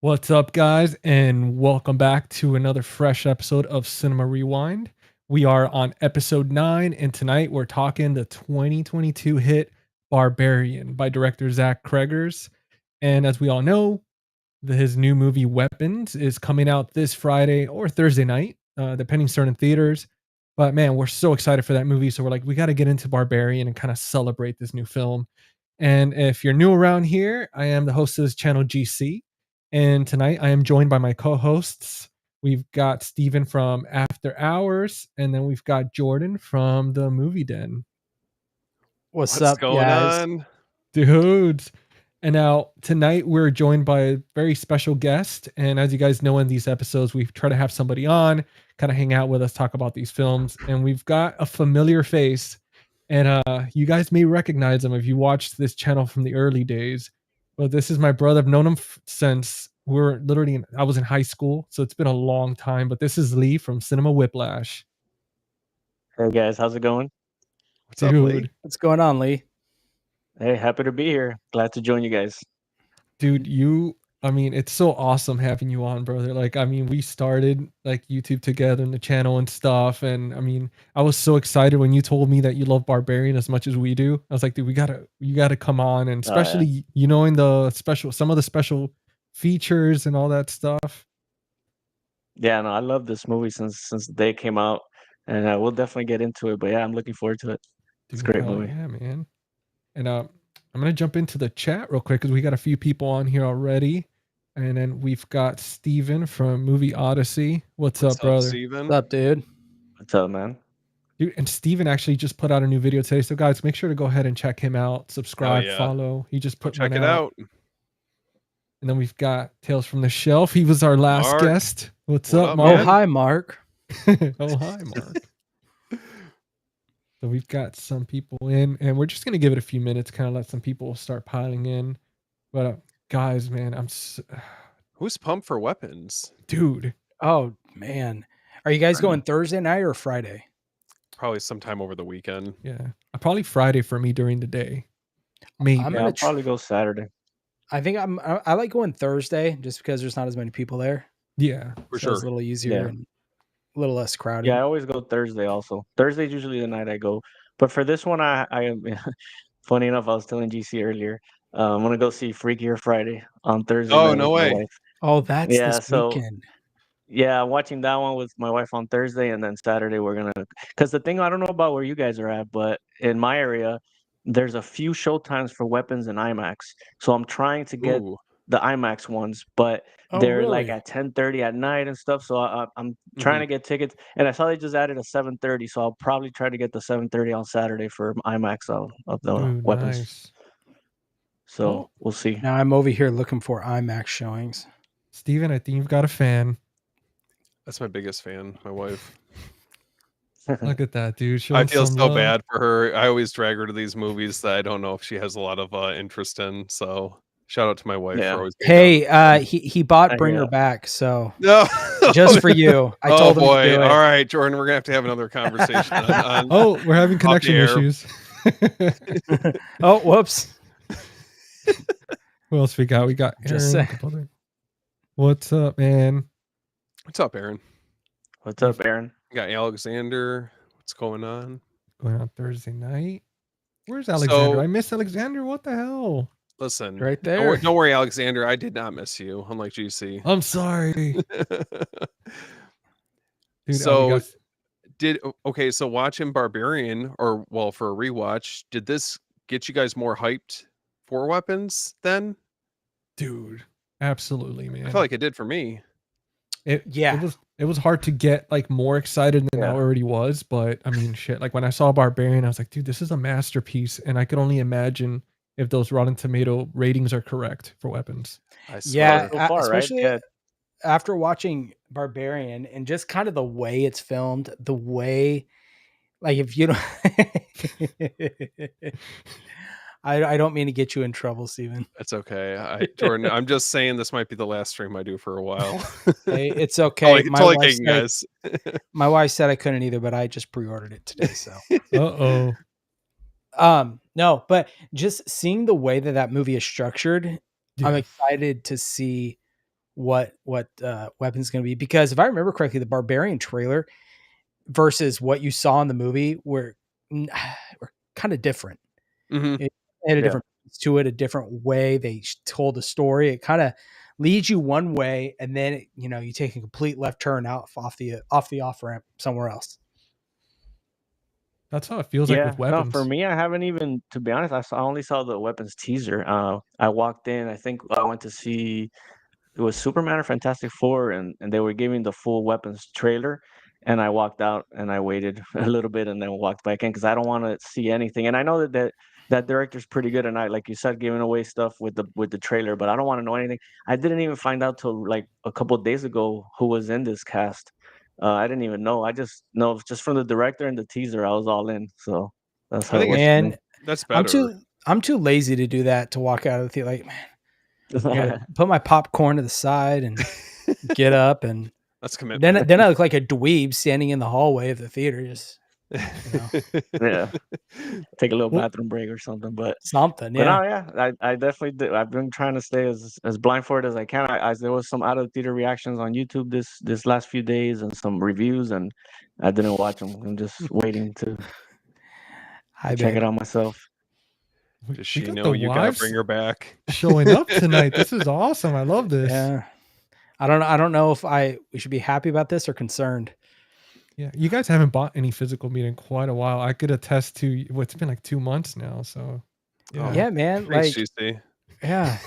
What's up, guys, and welcome back to another fresh episode of Cinema Rewind. We are on episode 9, and tonight we're talking the 2022 hit Barbarian by director Zach Cregers. And as we all know, his new movie Weapons is coming out this Friday or Thursday night, depending certain theaters. But man, we're so excited for that movie. So we're like, we got to get into Barbarian and kind of celebrate this new film. And if you're new around here, I am the host of this channel, GC. And tonight I am joined by my co hosts. We've got Steven from After Hours, and then we've got Jordan from the Movie Den. What's up, going guys? on? Dudes. And now tonight we're joined by a very special guest. And as you guys know, in these episodes, we try to have somebody on, kind of hang out with us, talk about these films. And we've got a familiar face. And you guys may recognize him if you watched this channel from the early days. But this is my brother. I've known him since I was in high school. So it's been a long time. But this is Lee from Cinema Whiplash. Hey guys, how's it going? What's up, Lee? What's going on, Lee? Hey, happy to be here. Glad to join you guys. Dude, it's so awesome having you on, brother. We started like YouTube together in the channel and stuff. And I was so excited when you told me that you love Barbarian as much as we do. I was like, dude, you gotta come on. And especially, in some of the special features and all that stuff. Yeah, no, I love this movie since the day it came out, and we'll definitely get into it. But yeah, I'm looking forward to it. It's a great movie. Yeah, man. And I'm gonna jump into the chat real quick because we got a few people on here already. And then we've got Steven from Movie Odyssey. What's up, brother? Steven? What's up, dude? What's up, man? Dude, and Steven actually just put out a new video today. So guys, make sure to go ahead and check him out. Subscribe, follow. He just put check one it out. And then we've got Tales from the Shelf. He was our last guest. What's up, Mark? Oh, hi, Mark. Oh, hi, Mark. So we've got some people in, and we're just going to give it a few minutes, kind of let some people start piling in. But guys, man, Who's pumped for Weapons? Dude. Oh, man. Are you guys going Thursday night or Friday? Probably sometime over the weekend. Yeah. Probably Friday for me during the day. Maybe. I'll probably go Saturday. I think I like going Thursday just because there's not as many people there. Yeah. For sure. It's a little easier and a little less crowded. Yeah, I always go Thursday also. Thursday's usually the night I go. But for this one, I am funny enough, I was telling GC earlier, I'm going to go see Freakier Friday on Thursday. Oh, no way. Oh, that's this weekend. Yeah, I'm watching that one with my wife on Thursday, and then Saturday we're going to... Because the thing, I don't know about where you guys are at, but in my area, there's a few showtimes for Weapons in IMAX. So I'm trying to get the IMAX ones, but they're like at 10:30 at night and stuff. So I'm trying to get tickets, and I saw they just added a 7:30. So I'll probably try to get the 7:30 on Saturday for IMAX of the Weapons. Nice. So we'll see. Now I'm over here looking for IMAX showings. Steven, I think you've got a fan. That's my biggest fan, my wife. Look at that, dude. I feel so bad for her. I always drag her to these movies that I don't know if she has a lot of interest in. So shout out to my wife for always. Hey, he bought Bring Her Back, so no, just for you. I told him to do it. All right, Jordan, we're gonna have another conversation. Oh, we're having connection issues. Oh, whoops. What else we got? We got Aaron. What's up, man? What's up, Aaron? What's up, Aaron? We got Alexander. What's going on? Going on Thursday night. Where's Alexander? I missed Alexander. What the hell? Listen, right there. Don't worry, Alexander. I did not miss you, unlike GC. I'm sorry. Dude, so so watching Barbarian, for a rewatch, did this get you guys more hyped for Weapons then? Dude, absolutely, man. I feel like it did for me. It was hard to get like more excited than I already was, but I mean, shit. Like when I saw Barbarian, I was like, dude, this is a masterpiece, and I could only imagine if those Rotten Tomato ratings are correct for Weapons. Yeah, so far, especially after watching Barbarian and just kind of the way it's filmed, the way, like if you don't. I don't mean to get you in trouble, Steven. That's okay. Jordan, I'm just saying this might be the last stream I do for a while. Hey, it's okay. My wife said I couldn't either, but I just pre-ordered it today. So, no, but just seeing the way that movie is structured, I'm excited to see what weapon's going to be, because if I remember correctly, the Barbarian trailer versus what you saw in the movie were kind of different. Mm-hmm. It had a different piece to it, a different way they told the story. It kind of leads you one way, and then you take a complete left turn out off the off ramp somewhere else. That's how it feels like with No, for weapons. me, I haven't even, to be honest, I only saw the weapons teaser. I walked in, I think I went to see, it was Superman or Fantastic Four, and they were giving the full weapons trailer, and I walked out and I waited a little bit and then walked back in because I don't want to see anything. And I know that director's pretty good, and I, like you said, giving away stuff with the trailer, but I don't want to know anything. I didn't even find out till like a couple of days ago who was in this cast. I didn't even know. I just know just from the director and the teaser, I was all in. So that's I how it think was for me. Man, that's better. I'm too lazy to do that, to walk out of the theater. Like, man, I gotta put my popcorn to the side and get up, and That's commitment. then I look like a dweeb standing in the hallway of the theater, just Yeah, take a little bathroom break or something. But something. But Yeah. no, yeah, I definitely did. I've been trying to stay as blindfolded as I can. There was some out of theater reactions on YouTube this last few days and some reviews, and I didn't watch them. I'm just waiting to Hi, check babe. it out myself. Does We she got know the you gotta wives bring her back? showing up tonight. This is awesome. I love this. Yeah. I don't know if we should be happy about this or concerned. Yeah, you guys haven't bought any physical meat in quite a while. I could attest to it's been like 2 months now. So Yeah, man. Thanks, Like, GC. yeah.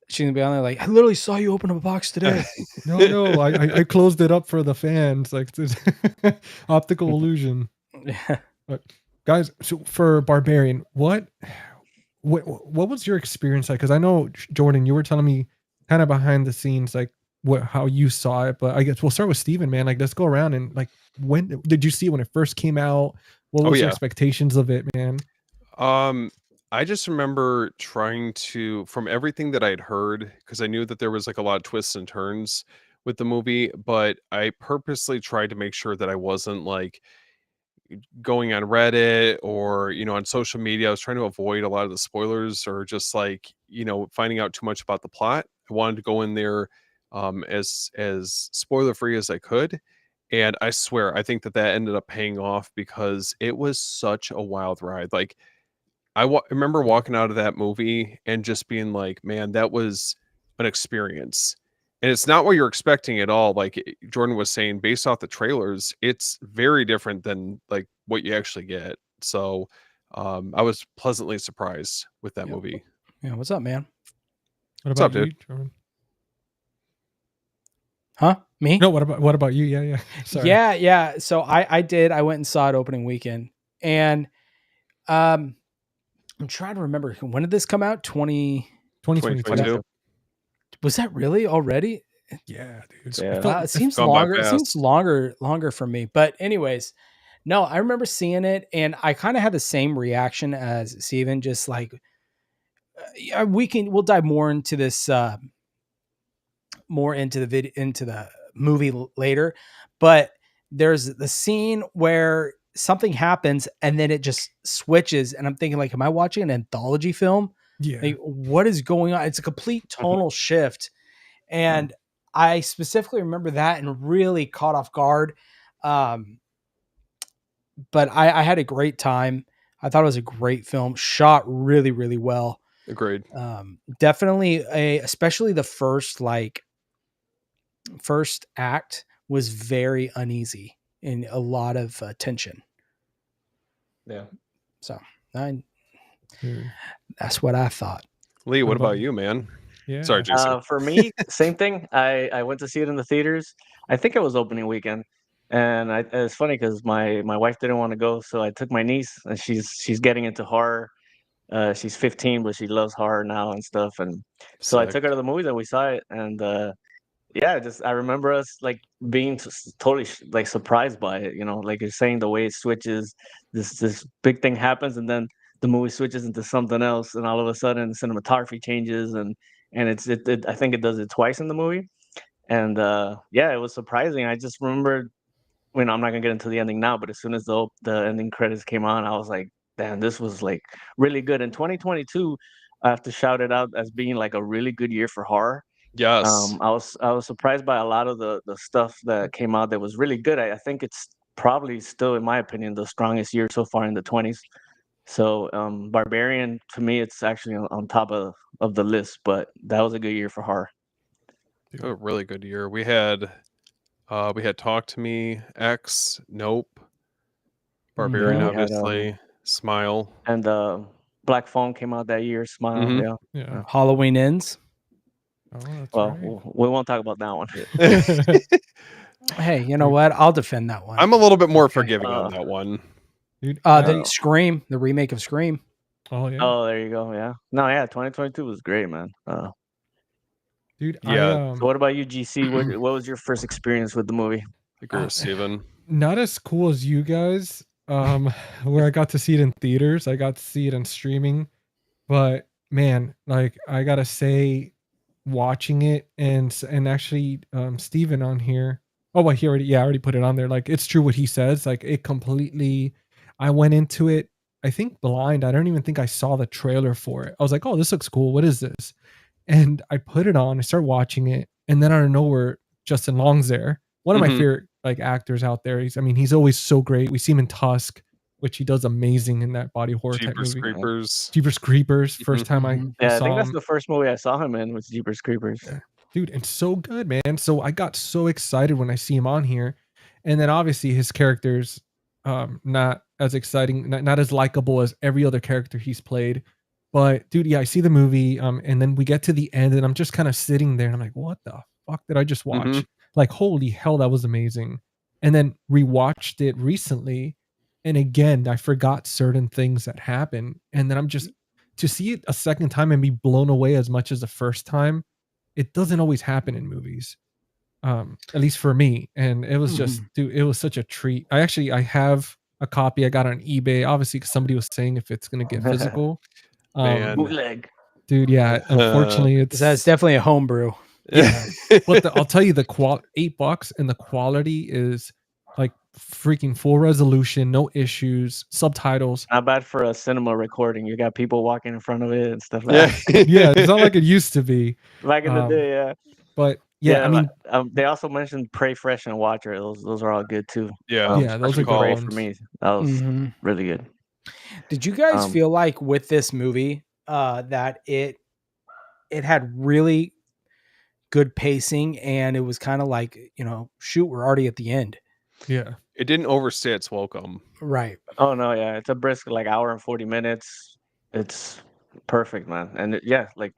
She's gonna be on there like, I literally saw you open a box today. No, I closed it up for the fans. Like, it's optical illusion. Yeah. But guys, so for Barbarian, what was your experience like? Because I know, Jordan, you were telling me kind of behind the scenes, like how you saw it. But I guess we'll start with Steven, man. Like, let's go around and like, when did you see it when it first came out? What was your expectations of it, man? I just remember trying to, from everything that I'd heard, because I knew that there was like a lot of twists and turns with the movie, but I purposely tried to make sure that I wasn't like going on Reddit or, on social media. I was trying to avoid a lot of the spoilers or just like, finding out too much about the plot. I wanted to go in there as spoiler free as I could. And I swear, I think that ended up paying off because it was such a wild ride. Like, remember walking out of that movie and just being like, man, that was an experience. And it's not what you're expecting at all. Like Jordan was saying, based off the trailers, it's very different than like what you actually get. So I was pleasantly surprised with that movie. Yeah. What's up, man? What about you, dude? Jordan? Huh? Me? No, what about you? Yeah. Sorry. Yeah. So I went and saw it opening weekend. And I'm trying to remember, when did this come out? 2022. Was that really already? Yeah, dude. Yeah. It seems longer. It seems longer for me. But anyways, no, I remember seeing it, and I kind of had the same reaction as Steven. Just like, we'll dive more into this, more into the movie later. But there's the scene where something happens and then it just switches, and I'm thinking, like, am I watching an anthology film? Yeah. Like, what is going on? It's a complete tonal shift. And I specifically remember that and really caught off guard. But I had a great time. I thought it was a great film, shot really, really well. Agreed. Definitely especially the first act was very uneasy and a lot of tension. Yeah. So that's what I thought. Lee, what about you, man? Yeah. Sorry, Jason. For me, same thing. I went to see it in the theaters. I think it was opening weekend, and it's funny because my wife didn't want to go, so I took my niece, and she's getting into horror. She's 15, but she loves horror now and stuff. And so I took her to the movies and we saw it. And yeah, I remember us like being totally like surprised by it. Like you're saying, the way it switches, this big thing happens, and then the movie switches into something else, and all of a sudden the cinematography changes, and I think it does it twice in the movie. And yeah, it was surprising. I just remember, I'm not gonna get into the ending now, but as soon as the ending credits came on, I was like, damn, this was like really good. In 2022, I have to shout it out as being like a really good year for horror. Yes. I was surprised by a lot of the stuff that came out that was really good. I think it's probably still, in my opinion, the strongest year so far in the 20s. So Barbarian, to me, it's actually on top of the list. But that was a good year for horror. A really good year. We had Talk to Me, X, Nope, Barbarian, Yeah, we had obviously, Smile. and Black Phone came out that year. Smile, Mhm. yeah. Yeah. Halloween Ends. Oh, that's Well, right. we won't talk about that one. Hey, you know what? I'll defend that one. I'm a little bit more Okay. forgiving on that one. Dude, The Scream, the remake of Scream. oh yeah. Oh, there you go. Yeah. No, yeah. 2022 was great, man. Dude, Yeah. So what about you, GC? What was your first experience with the movie? I agree with Steven. not as cool as you guys, where I got to see it in theaters. I got to see it on streaming. But man, like I gotta say, watching it and actually Steven on here. Oh well, I already put it on there. Like it's true what he says. Like it completely I went into it, I think blind. I don't even think I saw the trailer for it. I was like, oh, this looks cool. What is this? And I put it on, I start watching it, and then out of nowhere, Justin Long's there. One of my Mhm. favorite like actors out there. He's always so great. We see him in Tusk, which he does amazing in that body horror type Jeepers movie. Creepers. Jeepers Creepers. First Mhm. time I Yeah, I saw think that's him. the first movie I saw him in was Jeepers Creepers. Yeah. Dude, and so good, man. So I got so excited when I see him on here. And then obviously his character's not as exciting, not as likable as every other character he's played. But dude, yeah, I see the movie, and then we get to the end, and I'm just kind of sitting there and I'm like, what the fuck did I just watch? Mhm. Like, holy hell, that was amazing. And then rewatched it recently, and again, I forgot certain things that happened. And then I'm just to see it a second time and be blown away as much as the first time, it doesn't always happen in movies, at least for me. And it was just, dude, it was such a treat. I have a copy I got on eBay, obviously, because somebody was saying if it's gonna get physical. Man. Bootleg. Dude, yeah, unfortunately, That's it's definitely a homebrew. yeah. But I'll tell you, the $8 and the quality is like freaking full resolution, no issues, subtitles. Not bad for a cinema recording. You got people walking in front of it and stuff like Yeah. that. Yeah, it's not like it used to be. Back in the day, yeah. But yeah, I mean, they also mentioned Pray Fresh and Watcher. Those are all good too. Yeah. yeah, those are especially good Pray ones. for me. That was really good. Did you guys Um, feel like with this movie that it had really good pacing and it was kind of like, shoot, we're already at the end. Yeah. It didn't overstay its welcome. Right. Oh no, yeah, it's a brisk like hour and 40 minutes. It's perfect, man. And like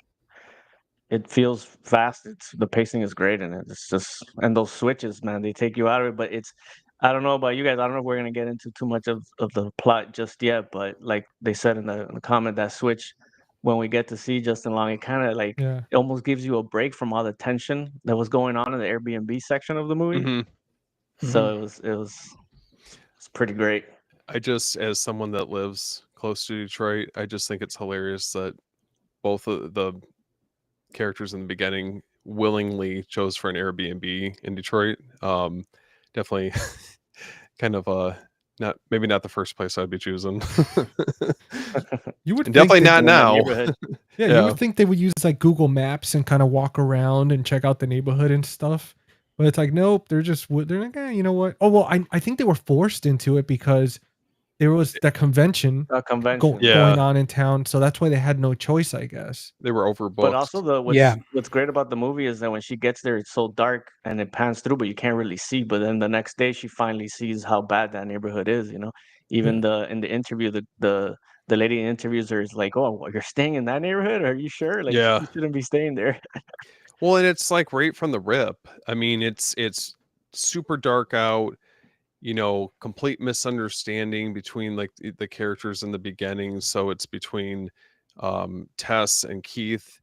it feels fast. The pacing is great, and it's just and those switches, man, they take you out of it. But I don't know about you guys. I don't know if we're gonna get into too much of the plot just yet. But like they said in the comment, that switch when we get to see Justin Long, it kind of like Yeah. it almost gives you a break from all the tension that was going on in the Airbnb section of the movie. Mhm. So it's pretty great. I just, as someone that lives close to Detroit, I just think it's hilarious that both of the characters in the beginning willingly chose for an Airbnb in Detroit. Definitely kind of maybe not the first place I'd be choosing. You would And think definitely they'd- not In the now. neighborhood. Yeah, you would think they would use like Google Maps and kind of walk around and check out the neighborhood and stuff. But it's like, nope, they're like, you know what? Oh, well, I think they were forced into it because there was that convention A convention. Yeah. going on in town. So that's why they had no choice, I guess. They were overbooked. But also what's great about the movie is that when she gets there, it's so dark and it pans through, but you can't really see. But then the next day, she finally sees how bad that neighborhood is. Even in the interview, the lady in interviews her is like, "Oh, you're staying in that neighborhood? Are you sure? Like, Yeah. you shouldn't be staying there." Well, and it's like right from the rip. I mean, it's super dark out, complete misunderstanding between like the characters in the beginning. So it's between Tess and Keith,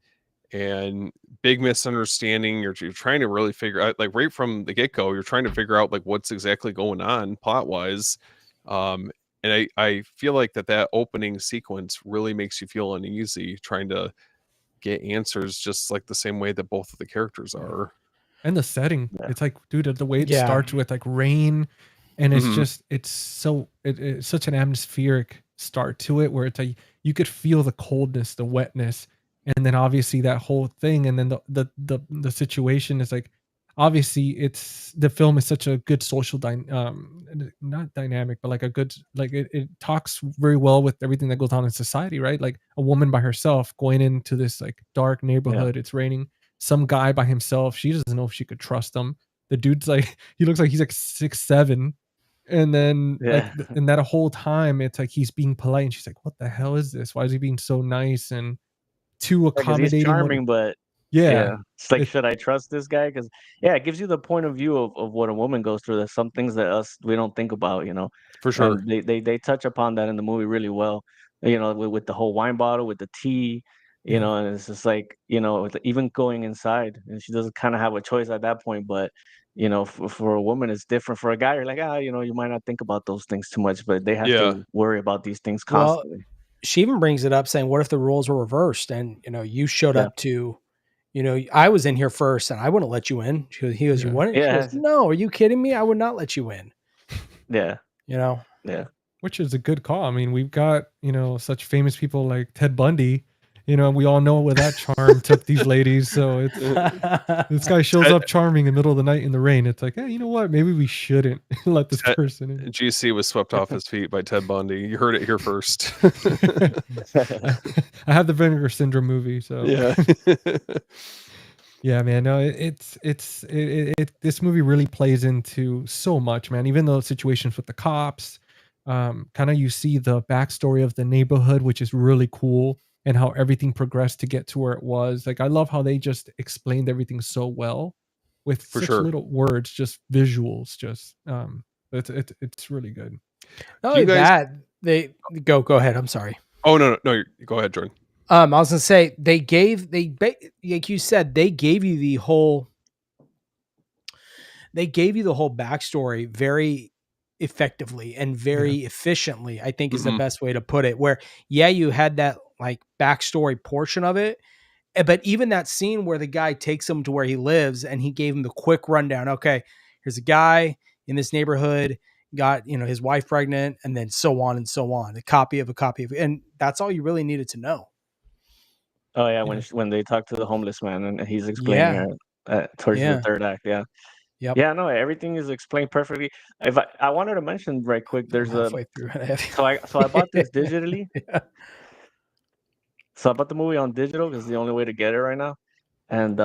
and big misunderstanding. You're trying to really figure out, like right from the get-go, you're trying to figure out like what's exactly going on plot wise. And I feel like that opening sequence really makes you feel uneasy trying to get answers, just like the same way that both of the characters are. And the setting, Yeah. it's like, dude, the way it Yeah. starts with like rain, and it's Mhm. just, it's such an atmospheric start to it where it's like you could feel the coldness, the wetness, and then obviously that whole thing, and then the situation is like, obviously it's the film is such a good not dynamic, but like a good, like it talks very well with everything that goes on in society, right? Like a woman by herself going into this like dark neighborhood, it's raining, some guy by himself, she doesn't know if she could trust him. The dude's like, he looks like he's like 6'7", and then like Yeah. and that whole time it's like he's being polite, and she's like, what the hell is this, why is he being so nice and too Because he's accommodating when charming, but yeah yeah, it's like, it should I trust this guy? Because yeah, it gives you the point of view of what a woman goes through. There's some things that us we don't think about, For sure. and they touch upon that in the movie really well. With the whole wine bottle, with the tea, yeah and it's just like, even going inside, and she doesn't kind of have a choice at that point. But for a woman, it's different. For a guy, you're like, you might not think about those things too much, but they have Yeah. to worry about these things Well, constantly. she even brings it up saying, what if the roles were reversed and, you showed Yeah, up to, I was in here first and I wouldn't let you in. He goes, you yeah wouldn't? She goes, yeah, no, are you kidding me? I would not let you in, yeah, you know? yeah. which is a good call. I mean, we've got, such famous people like Ted Bundy. We all know where that charm took these ladies. So it's this guy shows Ted, up charming in the middle of the night in the rain. It's like, hey, you know what? Maybe we shouldn't let this Ted person in. GC was swept off his feet by Ted Bundy. You heard it here first. I, I have the Vinegar Syndrome movie, so Yeah. yeah, man. No, this movie really plays into so much, man. Even the situations with the cops, kind of you see the backstory of the neighborhood, which is really cool, and how everything progressed to get to where it was. Like, I love how they just explained everything so well with For such sure. little words, just visuals. Just it's really good. Not Do you only guys that, they go ahead. I'm sorry. Oh no, go ahead, Jordan. I was gonna say like you said, they gave you the whole backstory very effectively and Yeah. very efficiently, I think is the Mhm. best way to put it. Where you had that like backstory portion of it, but even that scene where the guy takes him to where he lives and he gave him the quick rundown. Okay, here's a guy in this neighborhood, got his wife pregnant, and then so on and so on. A copy of, and that's all you really needed to know. Oh yeah, Yeah. when they talk to the homeless man and he's explaining Yeah, it towards the yeah, third act, yeah, yep. yeah, no, everything is explained perfectly. If I wanted to mention right quick, I'm there's a halfway through it. so I bought this digitally. Yeah. So I bought the movie on digital because it's the only way to get it right now, and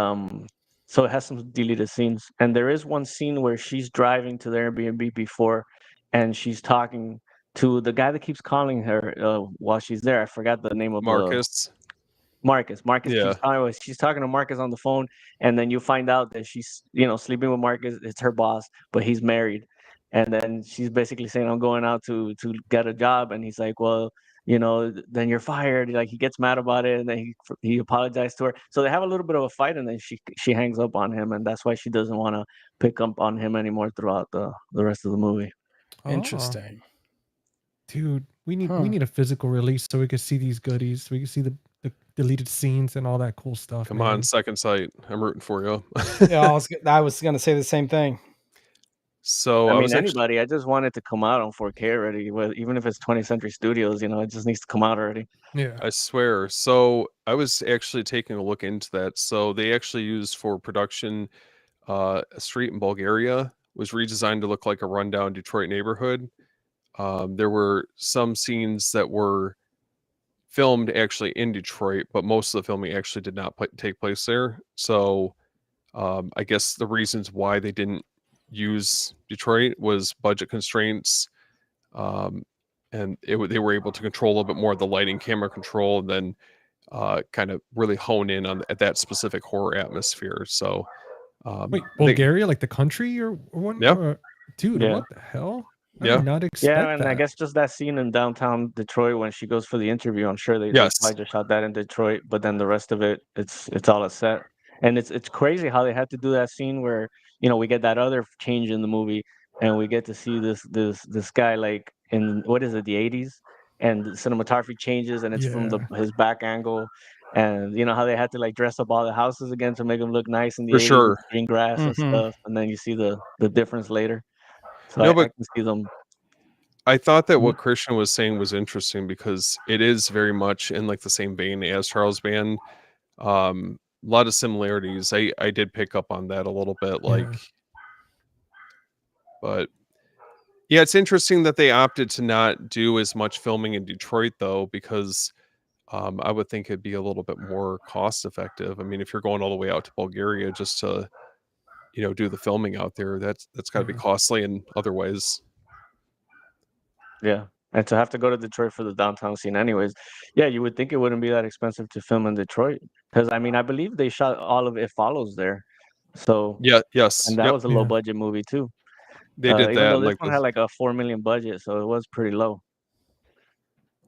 so it has some deleted scenes, and there is one scene where she's driving to the Airbnb before, and she's talking to the guy that keeps calling her while she's there. I forgot the name of the Marcus. Marcus. Marcus Yeah. keeps she's talking to Marcus on the phone, and then you find out that she's sleeping with Marcus. It's her boss, but he's married. And then she's basically saying, "I'm going out to get a job," and he's like, "Well, then you're fired." Like, he gets mad about it, and then he apologized to her. So they have a little bit of a fight, and then she hangs up on him, and that's why she doesn't want to pick up on him anymore throughout the rest of the movie. Oh, Interesting. dude, we Huh. need a physical release so we could see these goodies. So we can see the deleted scenes and all that cool stuff. Come man. on, Second Sight. I'm rooting for you. Yeah, I was gonna say the same thing. So I I mean, was actually anybody. I just want it to come out on 4K already. Even if it's 20th Century Studios, it just needs to come out already. Yeah. I swear. So I was actually taking a look into that. So they actually used for production a street in Bulgaria was redesigned to look like a rundown Detroit neighborhood. There were some scenes that were filmed actually in Detroit, but most of the filming actually did not take place there. So I guess the reasons why they didn't use Detroit was budget constraints, um, and they were able to control a little bit more of the lighting, camera control, and then kind of really hone in on at that specific horror atmosphere. So Wait, they, Bulgaria, like the country or one? yeah, Dude, Yeah. what the hell? I yeah, did not Yeah, expect and I that. guess just that scene in downtown Detroit when she goes for the interview, I'm sure they yes, probably just shot that in Detroit, but then the rest of it, it's all a set. And it's crazy how they had to do that scene where, we get that other change in the movie, and we get to see this guy, like, in, what is it, the 80s, and the cinematography changes, and it's from Yeah, his back angle, and how they had to like dress up all the houses again to make them look nice in the for 80s with sure. green grass and Mhm. stuff, and then you see the difference later. So No, I but can see them. I thought that Mhm. what Christian was saying was interesting because it is very much in like the same vein as Charles Band. A lot of similarities. I did pick up on that a little bit, like, but yeah, it's interesting that they opted to not do as much filming in Detroit though, because I would think it'd be a little bit more cost effective. I mean, if you're going all the way out to Bulgaria just to, do the filming out there, that's got to be costly in other ways. Yeah. And to have to go to Detroit for the downtown scene anyways. Yeah, you would think it wouldn't be that expensive to film in Detroit. Because I mean, I believe they shot all of It Follows there. So, Yeah. Yes. and that Yep. was a low budget movie too. They did Even that though and this like one had like a 4 million budget, so it was pretty low.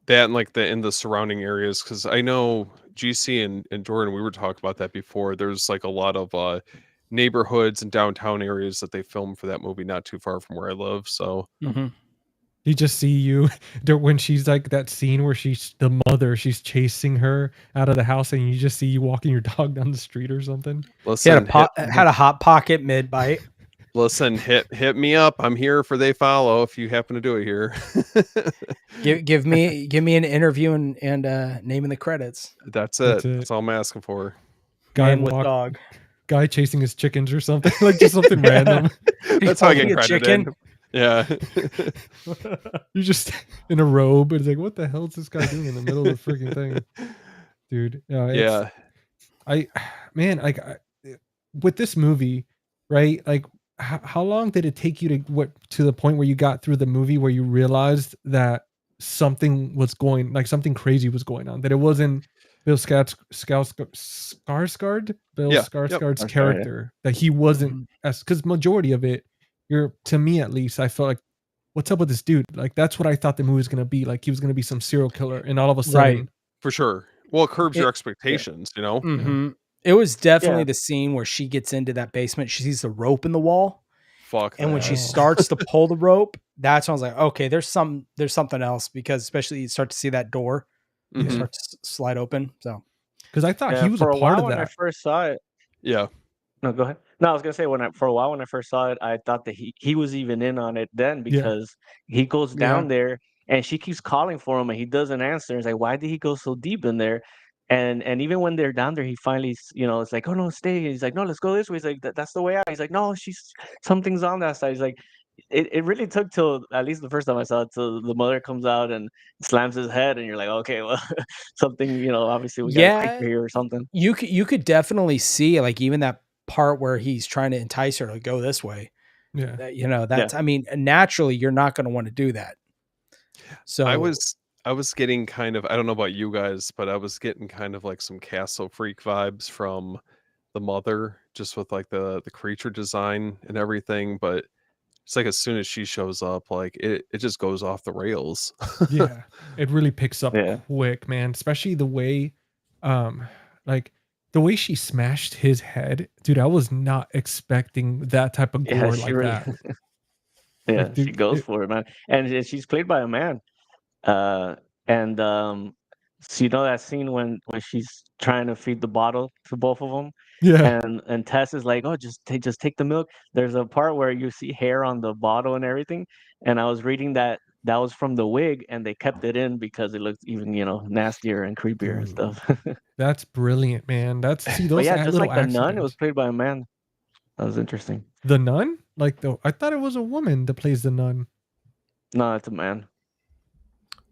in the surrounding areas, because I know GC and Jordan, we were talking about that before. There's like a lot of neighborhoods and downtown areas that they filmed for that movie, not too far from where I live. So You just see you when she's like that scene where she's the mother, she's chasing her out of the house, and you just see you walking your dog down the street or something. He had listen, had a hot pocket mid bite. hit me up. I'm here for They Follow if you happen to do it here. Give me an interview and naming the credits. That's it. That's all I'm asking for. Man with dog. Guy chasing his chickens or something, like just something random. That's how I Holding get a credited. chicken? Yeah. You're just in a robe, and it's like, what the hell is this guy doing in the middle of the freaking thing, dude? Yeah. With this movie, right? Like, how long did it take you to the point where you got through the movie where you realized that something something crazy was going on, that it wasn't Bill Skarsgård, Skarsgård's Skarsgård, character, that he wasn't as, because majority of it, to me at least, I felt like, what's up with this dude? Like, that's what I thought the movie was gonna be. Like, he was gonna be some serial killer, and all of a sudden, for sure. Well, it curbs your expectations, It was definitely the scene where she gets into that basement. She sees the rope in the wall. Fuck. And when she starts to pull the rope, that's when I was like, okay, there's something else, because especially you start to see that door start to slide open. So, because I thought he was a part of that. When I first saw it. Yeah. No, go ahead. No, I was gonna say for a while when I first saw it, I thought that he was even in on it then, because he goes down there and she keeps calling for him and he doesn't answer. It's like, why did he go so deep in there? And even when they're down there, he finally, it's like, oh no, stay. And he's like, no, let's go this way. He's like, that's the way out. He's like, no, something's on that side. He's like, it really took till, at least the first time I saw it, till the mother comes out and slams his head, and you're like, okay, well, something, obviously we got a creeper here or something. You could definitely see, like, even that part where he's trying to entice her to go this way. Yeah. That's, I mean, naturally you're not going to want to do that. So I was getting kind of, I don't know about you guys, but I was getting kind of like some Castle Freak vibes from the mother, just with like the creature design and everything. But it's like, as soon as she shows up, like it just goes off the rails. Yeah, it really picks up quick, man. Especially the way, like the way she smashed his head, dude. I was not expecting that type of gore like that. Yeah, like, dude, she goes for it, man, and she's played by a man. And so that scene when she's trying to feed the bottle to both of them, Yeah. and Tess is like, oh, just take the milk. There's a part where you see hair on the bottle and everything, and I was reading that was from the wig, and they kept it in because it looked even nastier and creepier and stuff. That's brilliant, man. Those but yeah, just little like the nun, accidents. it was played by a man. That was interesting. The nun, I thought it was a woman that plays the nun. No, it's a man.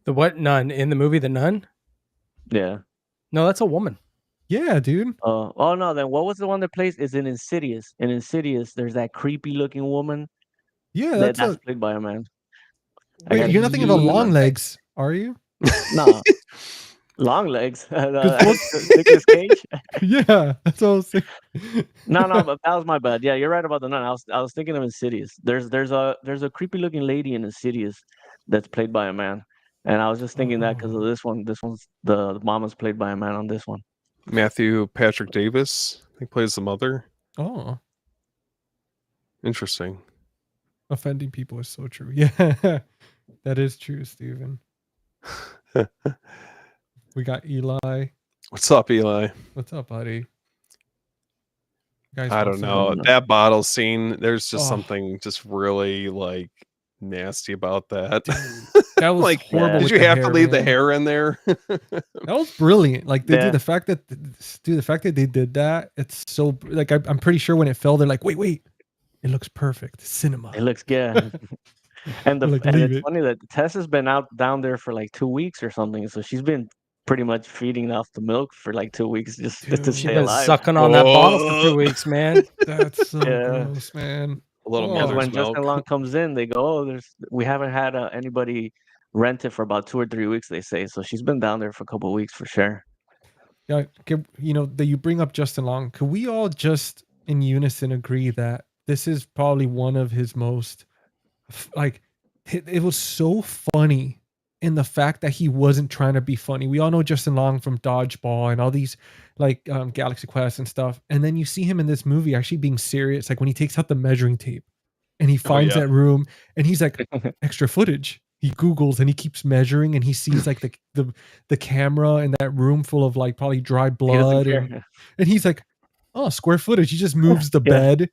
The what nun in the movie? The Nun? Yeah. No, that's a woman. Yeah, dude. Oh no, then what was the one that plays? Is in Insidious. In Insidious, there's that creepy looking woman. Yeah, that's played by a man. Wait, you're not thinking of Longlegs, are you? No. Longlegs. Nicolas Cage. Yeah, that's what I was thinking. No, but that was my bad. Yeah, you're right about the nun. I was thinking of Insidious. There's a creepy looking lady in Insidious that's played by a man. And I was just thinking that because of this one. This one's the mama's played by a man on this one. Matthew Patrick Davis, I think, plays the mother. Oh, interesting. Offending people is so true. Yeah, that is true, Steven. We got Eli. What's up, Eli? What's up, buddy? Guys, I don't know. That bottle scene, there's just something just really like nasty about that. Dude, That was Like, horrible did with you the have to hair, leave the man. hair in there? That was brilliant. Like, Yeah. the fact that they did that, it's so like I'm pretty sure when it fell, they're like, wait, it looks perfect, cinema. It looks good. And They're like, and leave it's it. funny that Tess has been out down there for like 2 weeks or something. So she's been pretty much feeding off the milk for like 2 weeks just to Dude. She's stay been alive. sucking on that bottle for Oh. 2 weeks, man. That's so Yeah. gross, man. A little Oh. Because mother's when milk. Justin Long comes in, they go, "Oh, we haven't had anybody rent it for about 2 or 3 weeks." They say so. She's been down there for a couple of weeks for sure. Yeah, that you bring up Justin Long. Could we all just in unison agree that this is probably one of his most like it was so funny in the fact that he wasn't trying to be funny. We all know Justin Long from Dodgeball and all these like Galaxy Quest and stuff. And then you see him in this movie actually being serious, like when he takes out the measuring tape and he finds yeah. that room and he's like, extra footage. He Googles and he keeps measuring and he sees like the camera in that room full of like probably dry He doesn't blood care. and he's like, oh, square footage. He just moves the Yeah. bed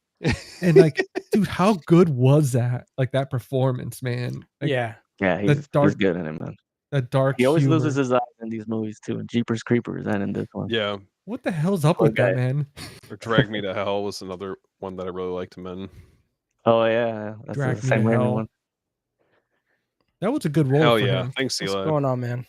and like, dude, how good was that? Like that performance, man. Like, Yeah. Yeah, that dark, he's good in it, man. that dark He always humor. loses his eyes in these movies too, in Jeepers Creepers and in this one. Yeah. What the hell's up Poor with that, guy. man? Or Drag Me to Hell was another one that I really liked him in. Oh yeah, that's Drag the Me Sam to Raimi Hell. one. That was a good role Hell for yeah. him. Thanks, What's Eli. going on, man?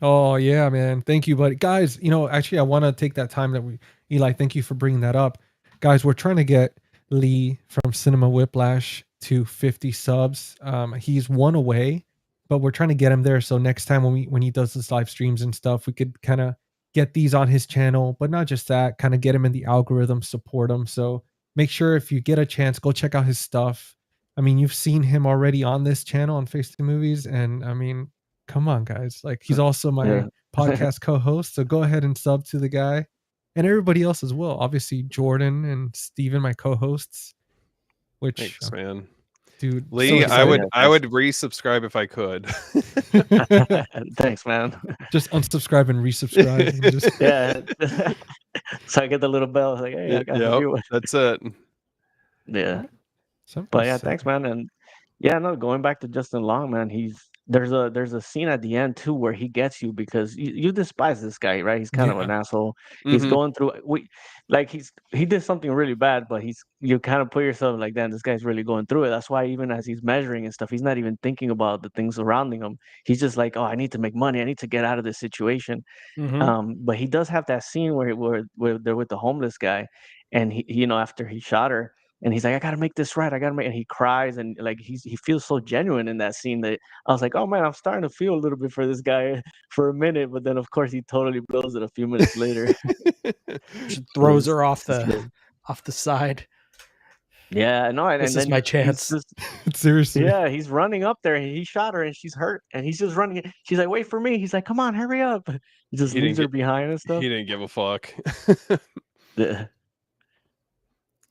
Oh yeah, man. Thank you, buddy. Guys, actually, I want to take that time that Eli, thank you for bringing that up. Guys, we're trying to get Lee from Cinema Whiplash to 50 subs. He's one away, but we're trying to get him there. So next time when he does his live streams and stuff, we could kind of get these on his channel, but not just that, kind of get him in the algorithm, support him. So make sure if you get a chance, go check out his stuff. I mean, you've seen him already on this channel on Face the Movies, and I mean, come on, guys. Like he's also my Yeah. podcast co-host. So go ahead and sub to the guy. And everybody else as well. Obviously, Jordan and Steven, my co-hosts. Which Thanks, man. dude, so Lee, excited. I would resubscribe if I could. Thanks, man. Just unsubscribe and resubscribe. And just Yeah. So I get the little bell like, hey, I got a Yep, viewer. that's it. Yeah. something But yeah, sad. thanks, man. And yeah, no, going back to Justin Long, man, there's a scene at the end too where he gets you because you despise this guy, right? He's kind of an Yeah. asshole. He's Mhm. going through he did something really bad, but you kind of put yourself like, damn, this guy's really going through it. That's why even as he's measuring and stuff, he's not even thinking about the things surrounding him. He's just like, oh, I need to make money. I need to get out of this situation. Mhm. But he does have that scene where they're with the homeless guy, and after he shot her, and he's like, I gotta make this right. I gotta make, and he cries and like he feels so genuine in that scene that I was like, oh man, I'm starting to feel a little bit for this guy for a minute, but then of course he totally blows it a few minutes later. She throws It's- her off it's the good. side. Yeah, no, and This and is then my he's chance. just Seriously. yeah, he's running up there and he shot her and she's hurt and he's just running. She's like, wait for me. He's like, come on, hurry up. He just He didn't leaves her get- behind and stuff. He didn't give a fuck. Yeah,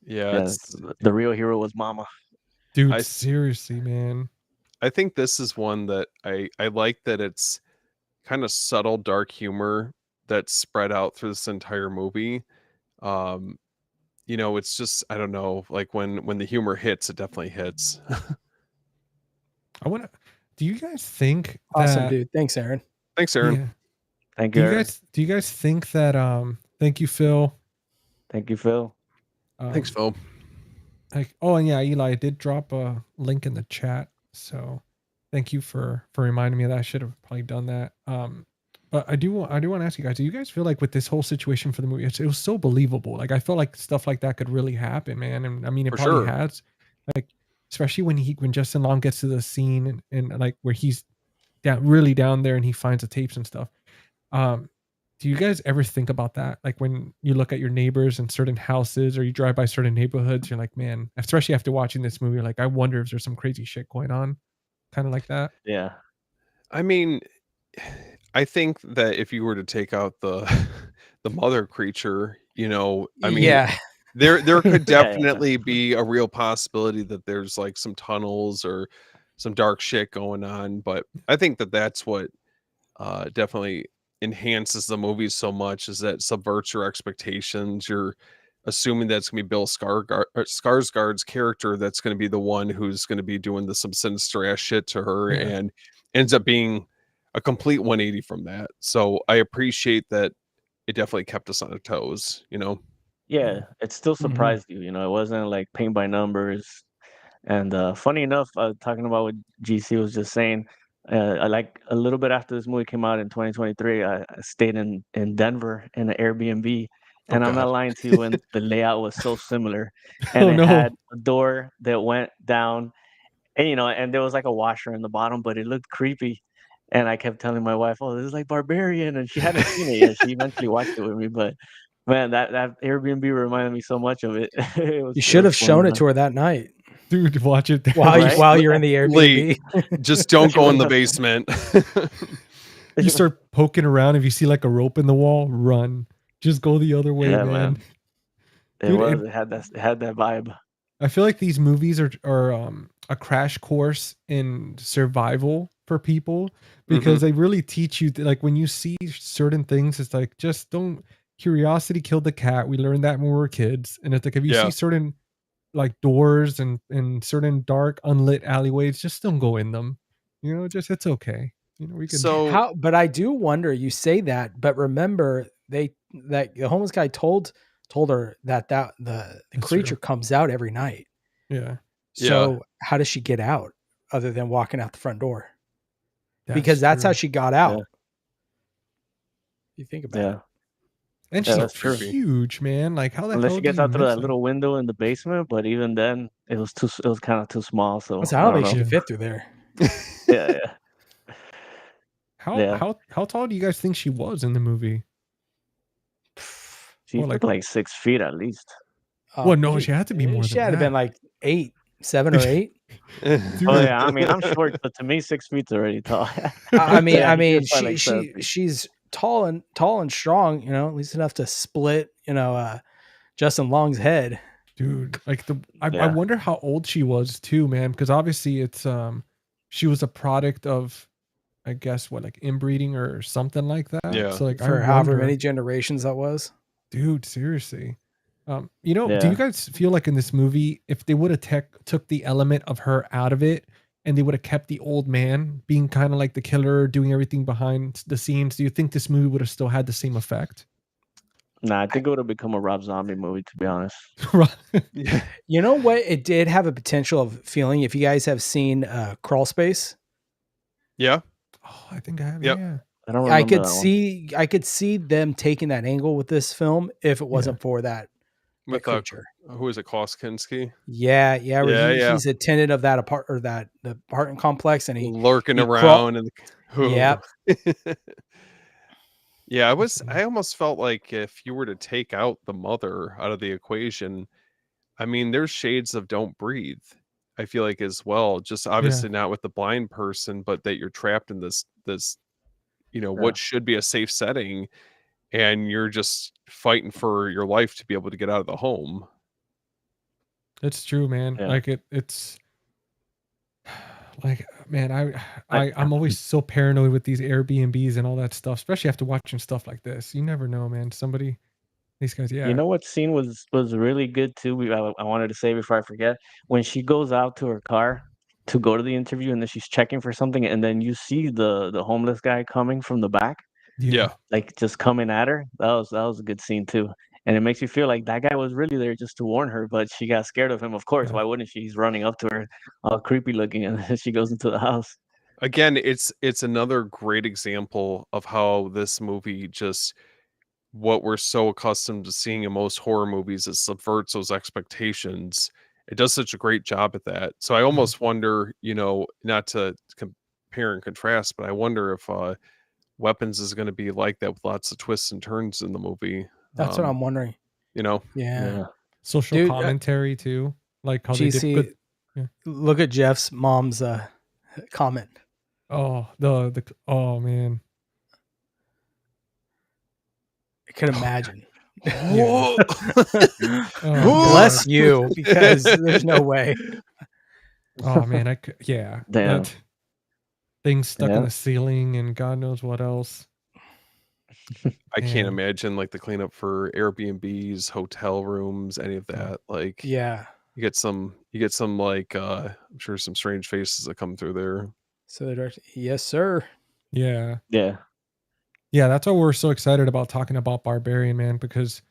Yeah, yeah, it's the real hero was Mama. Dude, I- seriously, man. I think this is one that I like that it's kind of subtle dark humor that's spread out through this entire movie. It's just I don't know, like when the humor hits, it definitely hits. Do you guys think Awesome, that dude. Thanks, Aaron. Thanks, Aaron. yeah. Thank Do you, you Aaron. guys think that thank you, Phil. Thank you, Phil. Thanks, Phil. And yeah, Eli, I did drop a link in the chat. So thank you for reminding me of that. I should have probably done that. But I do want to ask you guys, do you guys feel like with this whole situation for the movie, it was so believable? Like I felt like stuff like that could really happen, man. And I mean it For probably sure. has. Like especially when Justin Long gets to the scene and like where he's really down there and he finds the tapes and stuff. Do you guys ever think about that? Like when you look at your neighbors in certain houses or you drive by certain neighborhoods, you're like, man, especially after watching this movie, like I wonder if there's some crazy shit going on, kind of like that. Yeah. I mean, I think that if you were to take out the the mother creature, I mean, yeah. there could Yeah, yeah. definitely be a real possibility that there's like some tunnels or some dark shit going on. But I think that that's what definitely enhances the movie so much is that subverts your expectations. You're assuming that's going to be Bill Skarsgård's character that's going to be the one who's going to be doing some sinister ass shit to her, Yeah. and ends up being a complete 180 from that. So I appreciate that it definitely kept us on our toes, you know? Yeah, it still Mhm. surprised you, you know, it wasn't like paint by numbers. And funny enough, talking about what GC was just saying, I like a little bit after this movie came out in 2023, I stayed in Denver in an Airbnb, Oh and I'm not God. lying to you, and the layout was so similar, and Oh it no. had a door that went down, and you know, and there was like a washer in the bottom, but it looked creepy. And I kept telling my wife, "Oh, this is like Barbarian," and she hadn't seen it yet. She eventually watched it with me, but man, that Airbnb reminded me so much of it. You It should was have funny, shown it man. to her that night Dude, watch it there. Right? while you're in the Lee, Airbnb. just don't She go in wouldn't the have. basement. You start poking around. If you see like a rope in the wall, run. Just go the other way, Yeah, man. man. It Dude, was. It had that vibe. I feel like these movies are a crash course in survival for people because they really teach you like when you see certain things, it's like just don't curiosity killed the cat. We learned that when we were kids. And it's like if you Yeah. see certain like doors and certain dark unlit alleyways, just don't go in them. You know, just it's okay. You know, we can So But I do wonder, you say that, but remember that the homeless guy told her that the That's creature true. comes out every night. Yeah. So how does she get out other than walking out the front door? That's That's how true. she got Yeah. out. You think about it. Yeah. And Yeah, she's that's true. creepy. huge, man. Like how the Unless hell she do gets you out through miss that that? little window in the basement, but even then, it was too. It was kind of too small. So I I don't don't think she know. could fit through there. Yeah, yeah, How yeah. how tall do you guys think she was in the movie? She's Well, like like 6 feet at least. well, no, she had to be more She than had to been that. like 7 or 8. Oh Dude. yeah, I mean I'm short, but to me 6 feet's already tall. I mean, Yeah, she was probably she like 7 feet. she's tall and strong, at least enough to split, Justin Long's head. Dude, like I Yeah. wonder how old she was too, man, because obviously it's she was a product of I guess what like inbreeding or something like that. Yeah. So like I For however wonder, many generations that was. dude, seriously. You know, do Yeah. you guys feel like in this movie, if they would have took the element of her out of it and they would have kept the old man being kind of like the killer, doing everything behind the scenes, do you think this movie would have still had the same effect? Nah, I think it would have become a Rob Zombie movie, to be honest. Right. Yeah. You know what? It did have a potential of feeling. If you guys have seen Crawl Space, Yeah. Oh, I think I have. Yep. Yeah. I don't remember that one. I could see them taking that angle with this film if it wasn't for that With creature. who is it? Kloskinski Yeah, where Yeah. he's a tenant of that the apartment complex, and he lurking he crawl- around and Yep. Yeah, I almost felt like if you were to take out the mother out of the equation, I mean, there's shades of Don't Breathe. I feel like as well, just obviously not with the blind person, but that you're trapped in this what should be a safe setting, and you're just fighting for your life to be able to get out of the home. It's true, man. Yeah. Like it's like man, I'm always so paranoid with these Airbnbs and all that stuff, especially after watching stuff like this. You never know, man. These guys, yeah. You know what scene was really good too? I wanted to say before I forget, when she goes out to her car to go to the interview, and then she's checking for something, and then you see the homeless guy coming from the back, Yeah. like just coming at her. That was a good scene too, and it makes you feel like that guy was really there just to warn her, but she got scared of him. Of course, Yeah. why wouldn't she? He's running up to her, all creepy looking, and then she goes into the house. Again, it's another great example of how this movie just what we're so accustomed to seeing in most horror movies, it subverts those expectations. It does such a great job at that. So I almost wonder, not to compare and contrast, but I wonder if Weapons is going to be like that with lots of twists and turns in the movie. That's what I'm wondering. Yeah. Social Dude, commentary too, like how they did GC, good. Yeah. look at Jeff's mom's comment. Oh, oh man. I can imagine. Oh, Bless you, because there's no way. Oh man, yeah. Damn. That thing stuck in Yeah. the ceiling and God knows what else. I can't Man. imagine like the cleanup for Airbnbs, hotel rooms, any of that. Like Yeah. you get some like I'm sure some strange faces that come through there. So the director, yes, sir. Yeah. Yeah. Yeah, that's why we're so excited about talking about Barbarian, man, because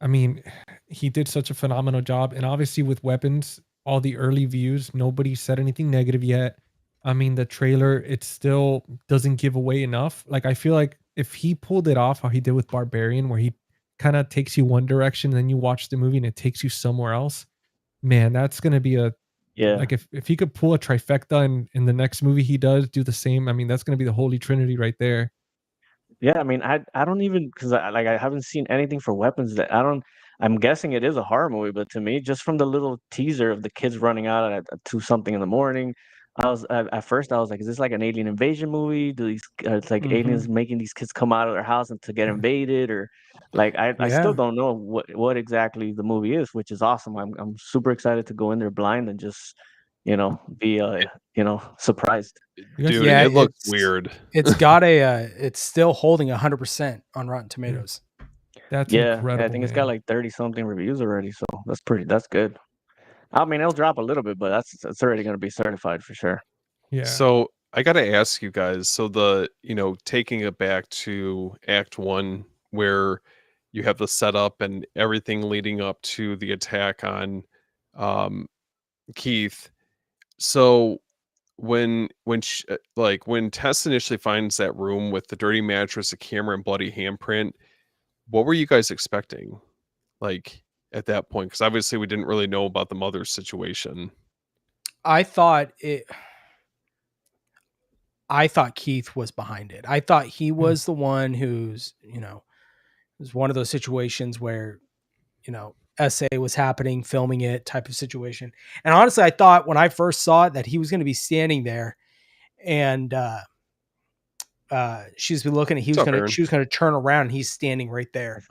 I mean, he did such a phenomenal job. And obviously with weapons, all the early views, nobody said anything negative yet. I mean, the trailer, it still doesn't give away enough. Like I feel like if he pulled it off how he did with Barbarian, where he kind of takes you one direction, then you watch the movie and it takes you somewhere else, man, that's gonna be a Yeah. like if he could pull a trifecta in the next movie he does do the same, I mean, that's gonna be the holy trinity right there. Yeah, I mean, I don't even because I haven't seen anything for weapons that I don't. I'm guessing it is a horror movie, but to me, just from the little teaser of the kids running out at 2 something in the morning, at first I was like, is this like an alien invasion movie? Do these it's like aliens making these kids come out of their house and to get invaded, or like I still Yeah. don't know what exactly the movie is, which is awesome. I'm super excited to go in there blind and just be It, surprised. You guys, dude, Yeah, it looks weird. it's got it's still holding 100% on Rotten dude, Tomatoes. that's Yeah, I incredible, think it's got man. like 30 something reviews already, so that's good. I mean, it'll drop a little bit, but that's already going to be certified for sure. Yeah. So I gotta ask you guys, so the taking it back to Act One, where you have the setup and everything leading up to the attack on um Keith. So when Tess initially finds that room with the dirty mattress, a camera, and bloody handprint, what were you guys expecting? Like at that point, because obviously we didn't really know about the mother's situation. I thought it. I thought Keith was behind it. I thought he Mm. was the one who's, it was one of those situations where, SA was happening, filming it type of situation. And honestly, I thought when I first saw it that he was going to be standing there and she's been looking at What's up, Aaron? she was gonna turn around and he's standing right there.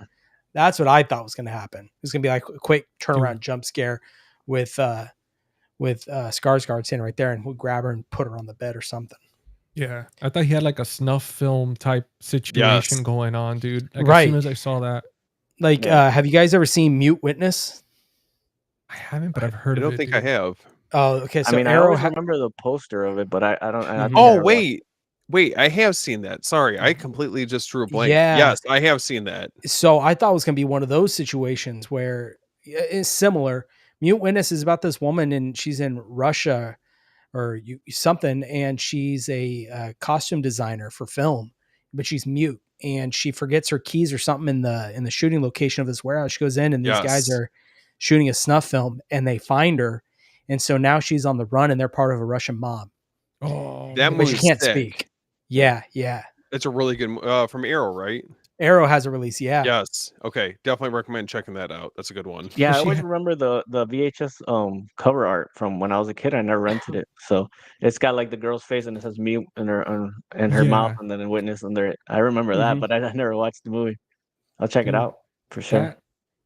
That's what I thought was gonna happen. It was gonna be like a quick turnaround Dude. jump scare with Skarsgård standing right there and we'll grab her and put her on the bed or something. Yeah. I thought he had like a snuff film type situation Yes. going on, dude. Like as soon Right. as I saw that. Like, Yeah. have you guys ever seen Mute Witness? I haven't, but I, I've heard I of don't it, think I dude. have. Oh, okay. I So mean, I Arrow always remember the poster of it, but I don't. I've Mhm. Oh never watched. wait, I have seen that. Sorry, I completely just drew a blank. Yeah. Yes, I have seen that. So I thought it was gonna be one of those situations where it's similar. Mute Witness is about this woman and she's in Russia or something, and she's a costume designer for film, but she's mute and she forgets her keys or something in the shooting location of this warehouse. She goes in and these guys Yes. are shooting a snuff film and they find her, and so now she's on the run and they're part of a Russian mob, Oh That but she man. movie's can't sick. speak. Yeah, yeah. It's a really good from Arrow, right? Arrow has a release. Yeah, Yes. Okay, definitely recommend checking that out. That's a good one. Well, Yeah, I she always remember the VHS cover art from when I was a kid. I never rented it, so it's got like the girl's face and it says mute in her mouth, yeah, and then a witness under it. I remember that, but I never watched the movie. I'll check it dude. out for sure.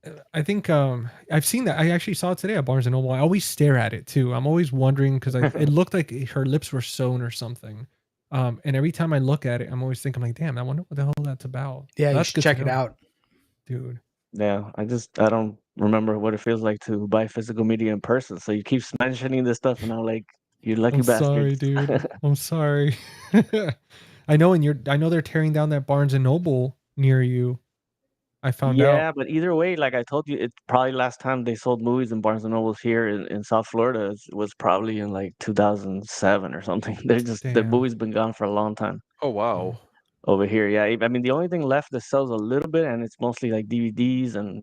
That I think I've seen that. I actually saw it today at Barnes and Noble. I always stare at it too. I'm always wondering because it looked like her lips were sewn or something. And every time I look at it, I'm always thinking like, damn, I wonder what the hell that's about. yeah. You That's should good to check it know, out. dude. Yeah, I don't remember what it feels like to buy physical media in person. So you keep mentioning this stuff, and I'm like, you lucky I'm sorry, bastards. dude. I'm sorry. I know they're tearing down that Barnes and Noble near you. I found out. Yeah, but either way, like I told you, it's probably last time they sold movies in Barnes and Nobles here in South Florida was probably in like 2007 or something. The Damn. movie's been gone for a long time Oh Oh, wow. over here. Yeah, I mean the only thing left that sells a little bit, and it's mostly like DVDs and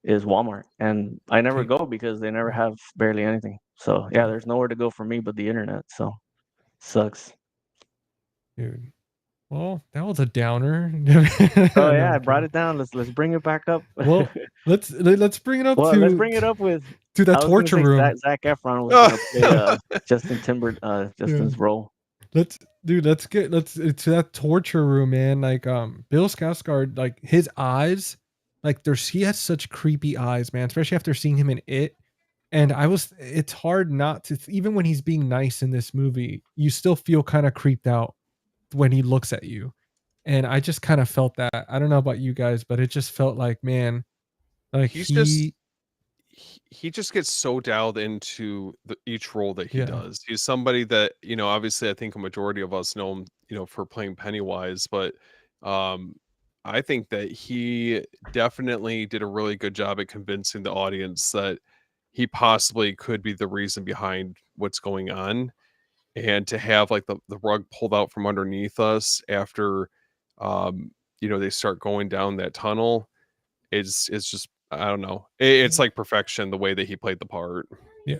is Walmart. And I never okay. go because they never have barely anything. So yeah, Dude, there's nowhere to go for me but the internet. So sucks. dude. Well, that was a downer. Oh No, yeah, I I'm brought kidding. it down. Let's bring it back up. Well, let's bring it up Well, let's bring it up with. to I that was gonna torture say room. Zac Efron was gonna play Yeah. Justin's role. Let's get to that torture room, man. Like Bill Skarsgård, like his eyes, like he has such creepy eyes, man, especially after seeing him in It. And it's hard not to, even when he's being nice in this movie, you still feel kind of creeped out when he looks at you. and I just kind of felt that. I don't know about you guys, but it just felt like, man, like He's just he he just gets so dialed into each role that he yeah, does. He's somebody that, obviously I think a majority of us know him, for playing Pennywise, but um I think that he definitely did a really good job at convincing the audience that he possibly could be the reason behind what's going on, and to have like the rug pulled out from underneath us after they start going down that tunnel is just, I don't know. It's like perfection the way that he played the part. yeah.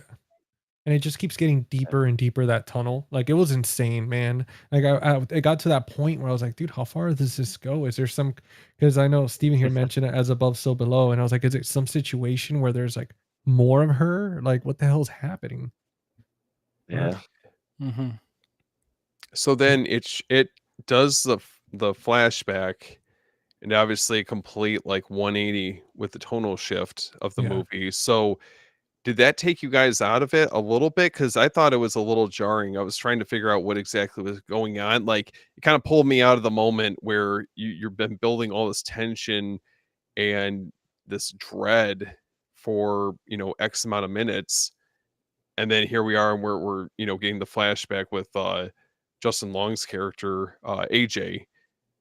And it just keeps getting deeper and deeper, that tunnel. Like, it was insane, man. Like, it got to that point where I was like, dude, how far does this go? Is there some, because I know Steven here mentioned it as above, so below. And I was like, is it some situation where there's like more of her? Like, what the hell's happening? But Yeah. Mm-hmm. So then it does the flashback, and obviously complete like 180 with the tonal shift of the yeah. movie. So did that take you guys out of it a little bit? Because I thought it was a little jarring. I was trying to figure out what exactly was going on. Like, it kind of pulled me out of the moment where you've been building all this tension and this dread for, X amount of minutes. And then here we are, and we're getting the flashback with Justin Long's character, AJ,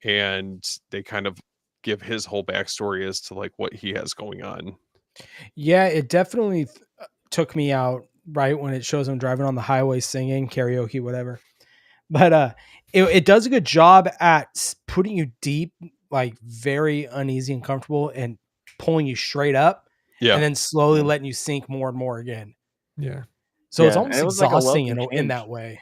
and they kind of give his whole backstory as to like what he has going on. Yeah, it definitely took me out right when it shows him driving on the highway singing karaoke, whatever. But it does a good job at putting you deep, like very uneasy and comfortable, and pulling you straight up, and Yeah. then slowly Yeah. letting you sink more and more again. Yeah. So it's Yeah, and almost it was like a exhausting welcome in change. that way.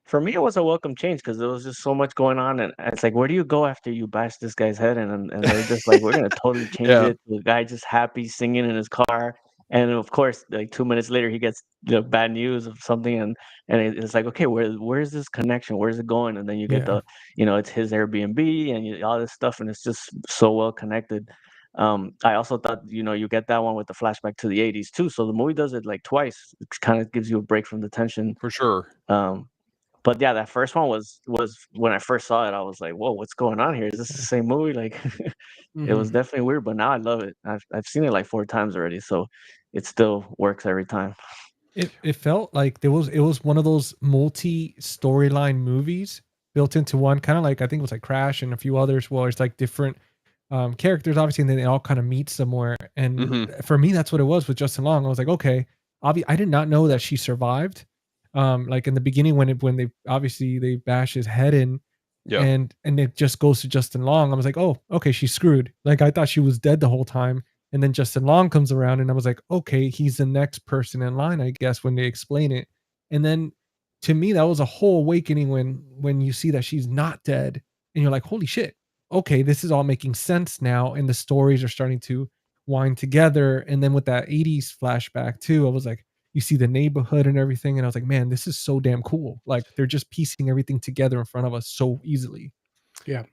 For me, it was a welcome change because there was just so much going on, and it's like, where do you go after you bash this guy's head in? And they're just like, we're gonna totally change Yeah. it. The guy just happy singing in his car, and of course, like 2 minutes later, he gets bad news of something, and it's like, okay, where's this connection? Where's it going? And then you get Yeah. it's his Airbnb and all this stuff, and it's just so well connected. I also thought, you get that one with the flashback to the '80s too. So the movie does it like twice. It kind of gives you a break from the tension. For sure. Um, but yeah, that first one was when I first saw it, I was like, "Whoa, what's going on here? Is this the same movie?" Like, it was Mhm. definitely weird, but now I love it. I've seen it like 4 times already, so it still works every time. It felt like it was one of those multi-storyline movies built into one, kind of like I think it was like Crash and a few others where it's like different characters, obviously, and then they all kind of meet somewhere. And Mhm. for me, that's what it was with Justin Long. I was like, okay, I did not know that she survived. Like in the beginning when they obviously they bash his head in, Yeah. and it just goes to Justin Long. I was like, oh, okay, she's screwed. Like I thought she was dead the whole time. And then Justin Long comes around, and I was like, okay, he's the next person in line, I guess, when they explain it. And then to me, that was a whole awakening when you see that she's not dead, and you're like, holy shit, okay, this is all making sense now, and the stories are starting to wind together. And then with that 80s flashback too, I was like, you see the neighborhood and everything, and I was like, man, this is so damn cool. Like they're just piecing everything together in front of us so easily. Yeah.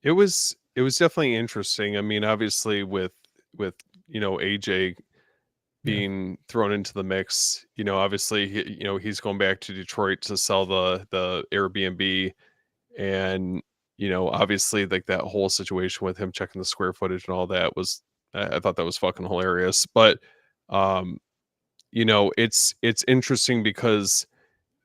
It was definitely interesting. I mean, obviously with AJ Yeah. being thrown into the mix, obviously he's going back to Detroit to sell the Airbnb, and obviously like that whole situation with him checking the square footage and all that was, I thought that was fucking hilarious. But um it's interesting because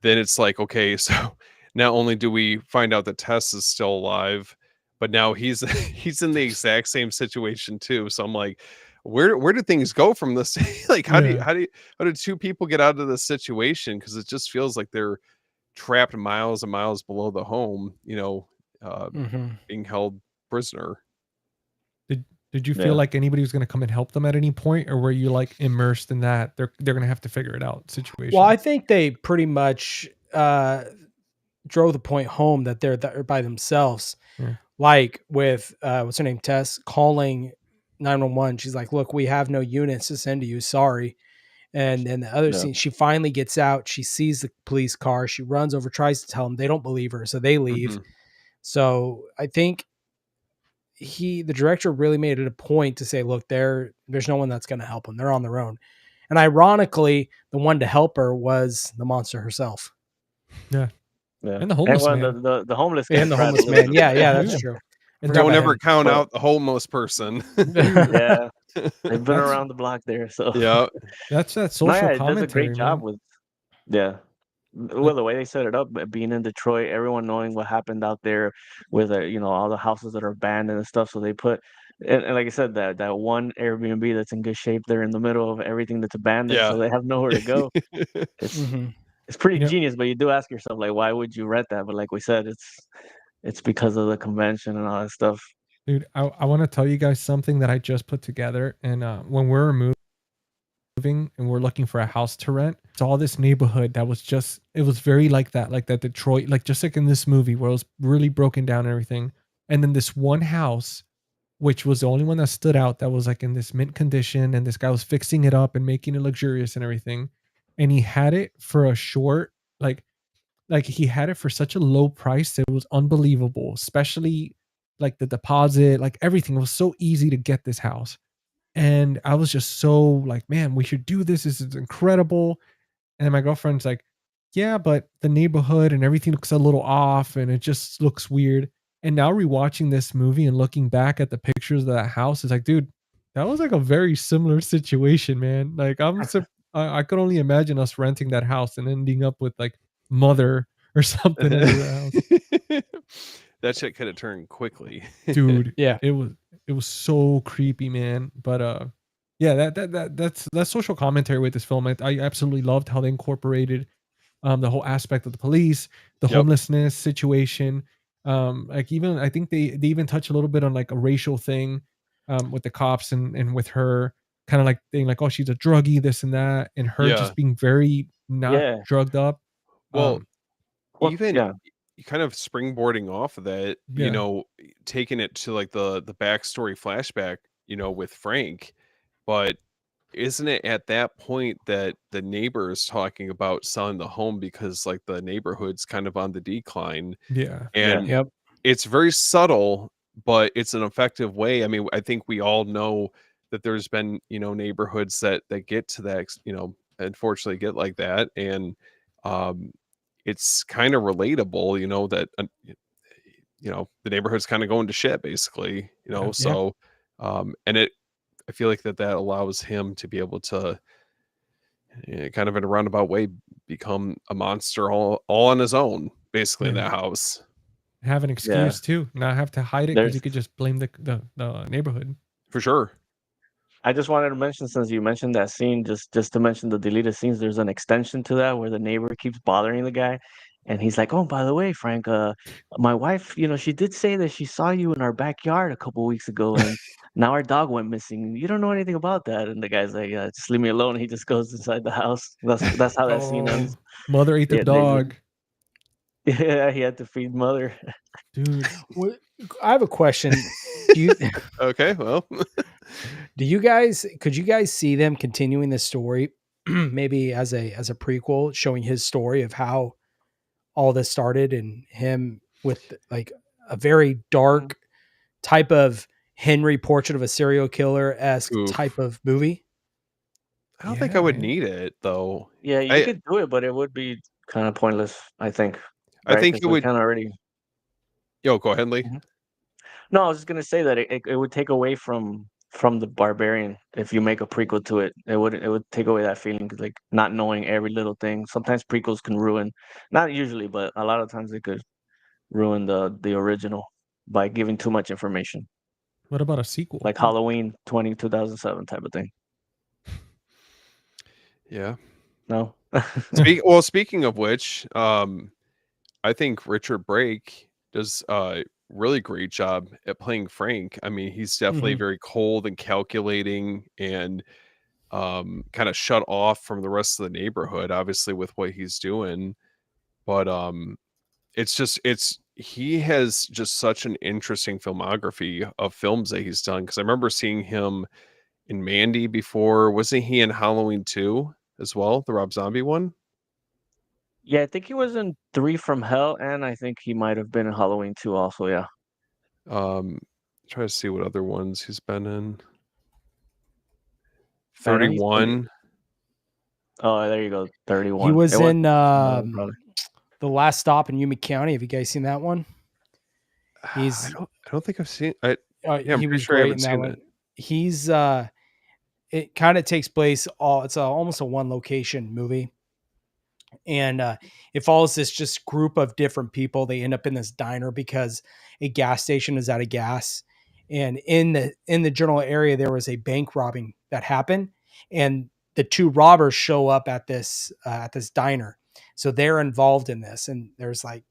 then it's like, okay, so not only do we find out that Tess is still alive, but now he's he's in the exact same situation too. So I'm like, where do things go from this? Like, Yeah. how did two people get out of this situation? Because it just feels like they're trapped miles and miles below the home, uh, Hmm. being held prisoner. Did you feel Yeah. like anybody was going to come and help them at any point, or were you like immersed in that they're going to have to figure it out Well, situation? I think they pretty much drove the point home that they're by themselves. Yeah. Like with what's her name, Tess, calling 911. She's like, "Look, we have no units to send to you. Sorry." And then the other Yeah. scene, she finally gets out. She sees the police car. She runs over, tries to tell them. They don't believe her, so they leave. Hmm. So I think the director really made it a point to say, look, there's no one that's going to help them. They're on their own. And ironically, the one to help her was the monster herself. Yeah. Yeah. And the homeless well, man. the homeless guy And the cried a homeless little man. bit. Yeah, Yeah. that's Dude. true. And Forgot Don't about ever him. count But out the homeless person. dude, yeah, they've been that's around the block there. So Yeah. that's that no, social yeah, it does a great commentary, job man. with yeah. Like, Well, the way they set it up, being in Detroit, everyone knowing what happened out there with all the houses that are abandoned and stuff. So they put, and like I said, that one Airbnb that's in good shape, they're in the middle of everything that's abandoned, Yeah. so they have nowhere to go. It's Hmm. it's pretty you know, genius, but you do ask yourself, like, why would you rent that? But like we said, it's because of the convention and all that stuff. dude, I want to tell you guys something that I just put together. And when we're moving and we're looking for a house to rent, saw this neighborhood that was just, it was very like that Detroit, like just like in this movie where it was really broken down and everything. And then this one house, which was the only one that stood out, that was like in this mint condition, and this guy was fixing it up and making it luxurious and everything. And he had it for a short, like he had it for such a low price that it was unbelievable, especially like the deposit, like everything. It was so easy to get this house. And I was just so like, man, we should do this. This is incredible. And my girlfriend's like, yeah, but the neighborhood and everything looks a little off and it just looks weird. And now rewatching this movie and looking back at the pictures of that house, is like, dude, that was like a very similar situation, man. Like I could only imagine us renting that house and ending up with like mother or something under the house. That shit could have turned quickly. Dude, Yeah. it was so creepy, man. But yeah, that's social commentary with this film. I absolutely loved how they incorporated the whole aspect of the police, the Yep. homelessness situation. Like even I think they even touch a little bit on like a racial thing with the cops and with her kind of like being like, oh, she's a druggie, this and that, and her Yeah. just being very not Yeah. drugged up. Well, Well, even yeah. kind of springboarding off of that, Yeah. taking it to like the backstory flashback, with Frank, but isn't it at that point that the neighbor is talking about selling the home because like the neighborhood's kind of on the decline? Yeah. Yeah. And Yep. it's very subtle, but it's an effective way. I mean, I think we all know that there's been, neighborhoods that get to that, unfortunately get like that. And um, it's kind of relatable, that, the neighborhood's kind of going to shit basically, Yeah. Yeah. so, and I feel like that allows him to be able to kind of in a roundabout way become a monster all on his own, basically in Yeah. that house. Have an Yeah. excuse too, not have to hide it because There's you could just blame the neighborhood. For sure. I just wanted to mention, since you mentioned that scene, just to mention the deleted scenes, there's an extension to that where the neighbor keeps bothering the guy, and he's like, "Oh, by the way, Frank, my wife, she did say that she saw you in our backyard a couple weeks ago, and now our dog went missing. You don't know anything about that." And the guy's like, "Yeah, just leave me alone." He just goes inside the house. That's how that scene ends. Oh, mother ate the Yeah, dog, yeah, he had to feed mother. dude. I have a question. Do you Okay, well, could you guys see them continuing this story maybe as a prequel, showing his story of how all this started and him with like a very dark type of Henry Portrait of a Serial Killer-esque type oof. of movie? I don't think I Yeah, would man. need it though. Yeah, you I could do it, but it would be kind of pointless, I think, I right? think Because it we would. kind of already. Yo, go ahead, Lee. Mhm. No, I was just gonna say that it would take away from the Barbarian if you make a prequel to it. It would take away that feeling, 'cause, like, not knowing every little thing. Sometimes prequels can ruin, not usually, but a lot of times they could ruin the original by giving too much information, What about a sequel? like Halloween 2007 type of thing. Yeah. No. Speaking of which, I think Richard Brake does a really great job at playing Frank. I mean, he's definitely Mhm. very cold and calculating and kind of shut off from the rest of the neighborhood, obviously with what he's doing. But it's he has just such an interesting filmography of films that he's done. Because I remember seeing him in Mandy before. Wasn't he in Halloween 2 as well, the Rob Zombie one? Yeah, I think he was in Three from Hell, and I think he might have been in Halloween 2 also. Yeah. Um, try to see what other ones he's been in. I know he's been. 31. Oh, there you go. He 31. It was was in that one probably. The Last Stop in Yumi County. Have you guys seen that one? I don't think I've seen. Yeah, I'm He pretty was sure I great haven't in that seen one. it. He's it kind of takes place it's almost a one location movie, and it follows this just group of different people. They end up in this diner because a gas station is out of gas, and in the general area there was a bank robbing that happened, and the two robbers show up at this diner, so they're involved in this, and there's like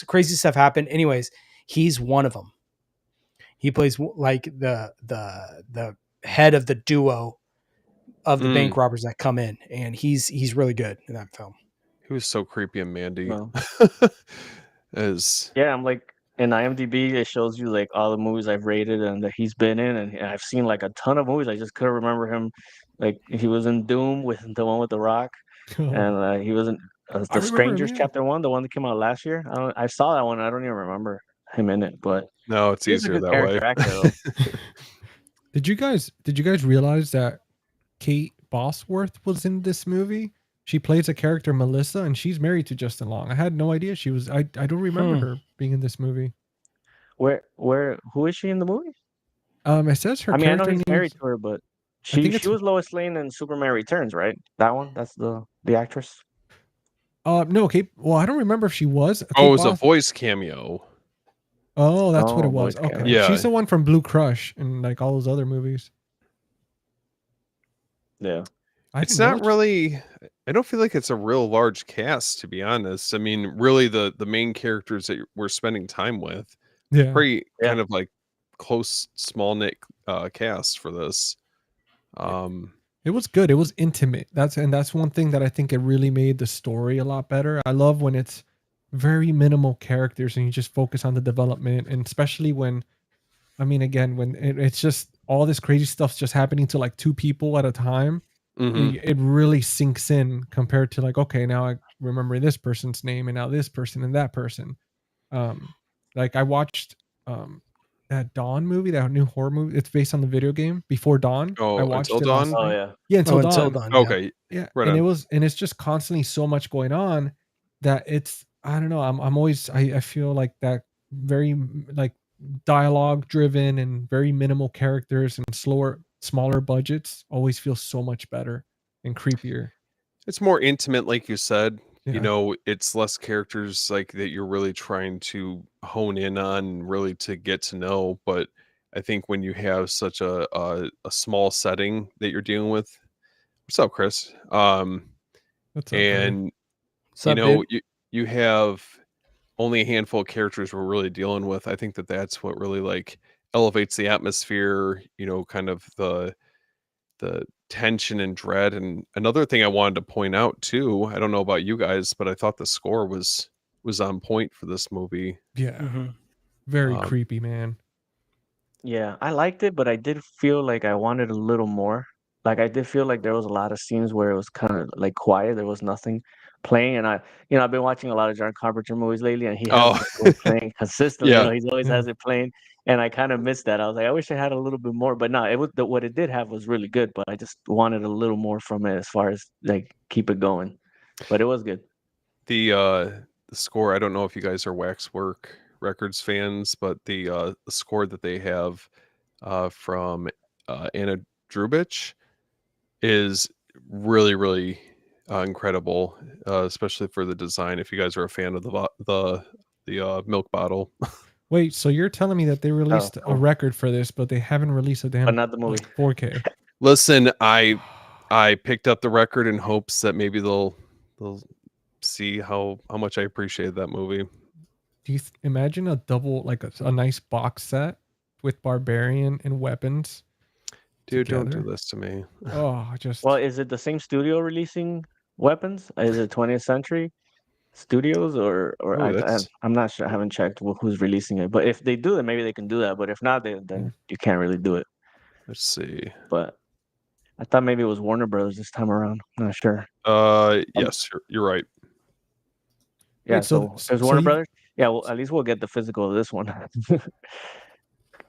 crazy stuff happen. Anyways, he's one of them. He plays like the head of the duo of the bank Mm, robbers that come in, and he's really good in that film. he was so creepy and Mandy. No. As Yeah, I'm like in IMDb, it shows you like all the movies I've rated and that he's been in, and I've seen like a ton of movies. I just couldn't remember him. Like he was in Doom with the one with the Rock, Oh, and he was in I the remember him. Strangers Yeah. Chapter One, the one that came out last year. I saw that one. I don't even remember him in it, but no, it's he's a easier good that way. character actor though. Did you guys realize that Kate Bosworth was in this movie? She plays a character Melissa, and she's married to Justin Long. I had no idea she was. I don't remember her being in this movie. Who is she in the movie? It says her I mean, I know character he's married name's. to her, but I think she it's. was Lois Lane in Superman Returns, right? That one. That's the actress. No, Kate. Well, I don't remember if she was Oh, it Kate was a Bos. voice cameo. Oh, that's what it Oh, was. voice cameo. Okay, Yeah. she's the one from Blue Crush and like all those other movies. Yeah. I It's didn't know not that really. I don't feel like it's a real large cast, to be honest. I mean, really, the main characters that we're spending time with, Yeah. pretty Yeah. kind of like close, small knit cast for this. It was good. It was intimate. That's one thing that I think it really made the story a lot better. I love when it's very minimal characters and you just focus on the development, and especially when, I mean, again, when it's just all this crazy stuff's just happening to like two people at a time. Mhm. It really sinks in compared to like, okay, now I remember this person's name and now this person and that person. Um, like I watched that Dawn movie, that new horror movie. It's based on the video game Before Dawn. I Oh, watched Until it last Dawn? Oh night. yeah. Yeah, Until Until Dawn. Dawn. Yeah. Okay, Yeah, right and on. it's just constantly so much going on that it's, I don't know. I'm always, I feel like that very like dialogue driven and very minimal characters and smaller budgets always feels so much better and creepier. It's more intimate, like you said. You Yeah. know, it's less characters like that you're really trying to hone in on, really to get to know. But I think when you have such a small setting that you're dealing with, what's up, Chris? What's up, buddy? And What's you up, know, dude? you have only a handful of characters we're really dealing with. I think that that's what really like elevates the atmosphere. You know, kind of the tension and dread. And another thing I wanted to point out too, I don't know about you guys, but I thought the score was on point for this movie. Yeah. Mhm. Very Um, creepy, man. Yeah, I liked it, but I did feel like I wanted a little more. Like I did feel like there was a lot of scenes where it was kind of like quiet. There was nothing playing, and I've been watching a lot of John Carpenter movies lately, and he has oh, the score playing consistently. yeah. He's always Yeah. has it playing, and I kind of missed that. I was like, I wish I had a little bit more, but no, what it did have was really good, but I just wanted a little more from it as far as like keep it going. But it was good. The score, I don't know if you guys are Waxwork Records fans, but the score that they have from Anna Drubich is really, really incredible, especially for the design. If you guys are a fan of the milk bottle, Wait, so you're telling me that they released a cool. record for this, but they haven't released a damn But not the movie. like 4K? listen, I picked up the record in hopes that maybe they'll see how much I appreciated that movie. Do you imagine a double, like a nice box set with Barbarian and Weapons Dude, don't do together? this to me. Oh, just Well, is it the same studio releasing Weapons? Is it 20th Century Studios or Oh, that's I'm not sure. I haven't checked who's releasing it. But if they do, then maybe they can do that. But if not, Yeah. then you can't really do it. let's see. But I thought maybe it was Warner Brothers this time around. I'm not sure. Yes, you're right. Yeah, Wait, so so it was so Warner you, Brothers. Yeah, well, at least we'll get the physical of this one because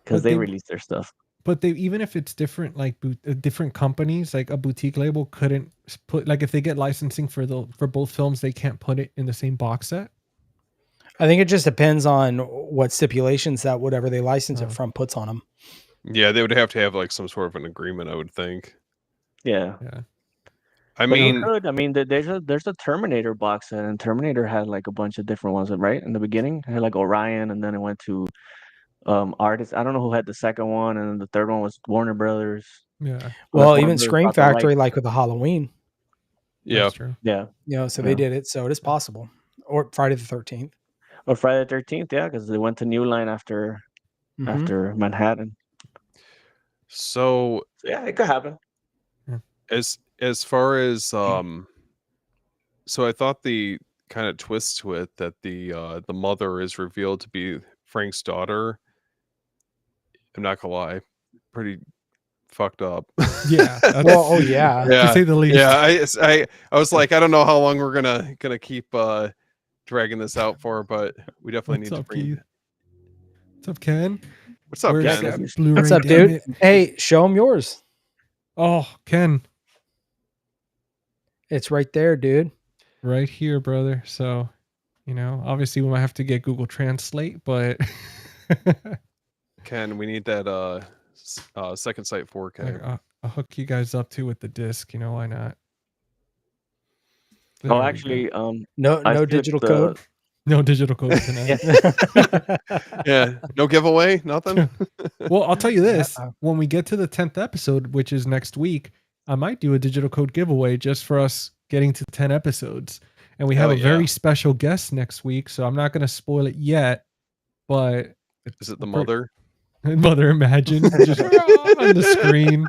but they they released their stuff. but they, even if it's different, like different companies, like a boutique label couldn't put, like if they get licensing for both films, they can't put it in the same box set. I think it just depends on what stipulations that whatever they license Oh. it from puts on them. Yeah, they would have to have like some sort of an agreement, I would think. Yeah. Yeah. I But you mean, could. I mean, there's a Terminator box set, and Terminator had like a bunch of different ones, right? In the beginning, it had like Orion, and then it went to artists. I don't know who had the second one, and then the third one was Warner Brothers. Yeah. Well, Warner even Brothers Scream bought the rights. Factory, like with the Halloween, yeah, That's true. Yeah. so Yeah. they did it. So it is possible. Or Friday the 13th. Or Friday the 13th, yeah, because they went to New Line after Manhattan. so So yeah, it could happen. as far as so I thought the kind of twist to it that the mother is revealed to be Frank's daughter. I'm not gonna lie, pretty fucked up. Yeah. That's, Well, yeah. To say the least. Yeah, I was like, I don't know how long we're gonna keep dragging this out for, but we definitely What's need up, to bring. Keith? What's up, Ken? What's up, Where's Ken? that Blu-ray? What's up, damn dude? it? Hey, show them yours. Oh, Ken, It's right there, dude. right here, brother. So, obviously we might have to get Google Translate, but Ken, we need that second sight 4K. I'll hook you guys up too with the disc. Why not? There Oh, we go. actually, No I skipped digital code. No digital code tonight. Yeah, no giveaway, nothing. Well, I'll tell you this: Uh-oh. when we get to the 10th episode, which is next week, I might do a digital code giveaway just for us getting to 10 episodes. And we have Hell a very yeah. special guest next week, so I'm not going to spoil it yet. But Is it the mother? Mother, imagine just on the screen.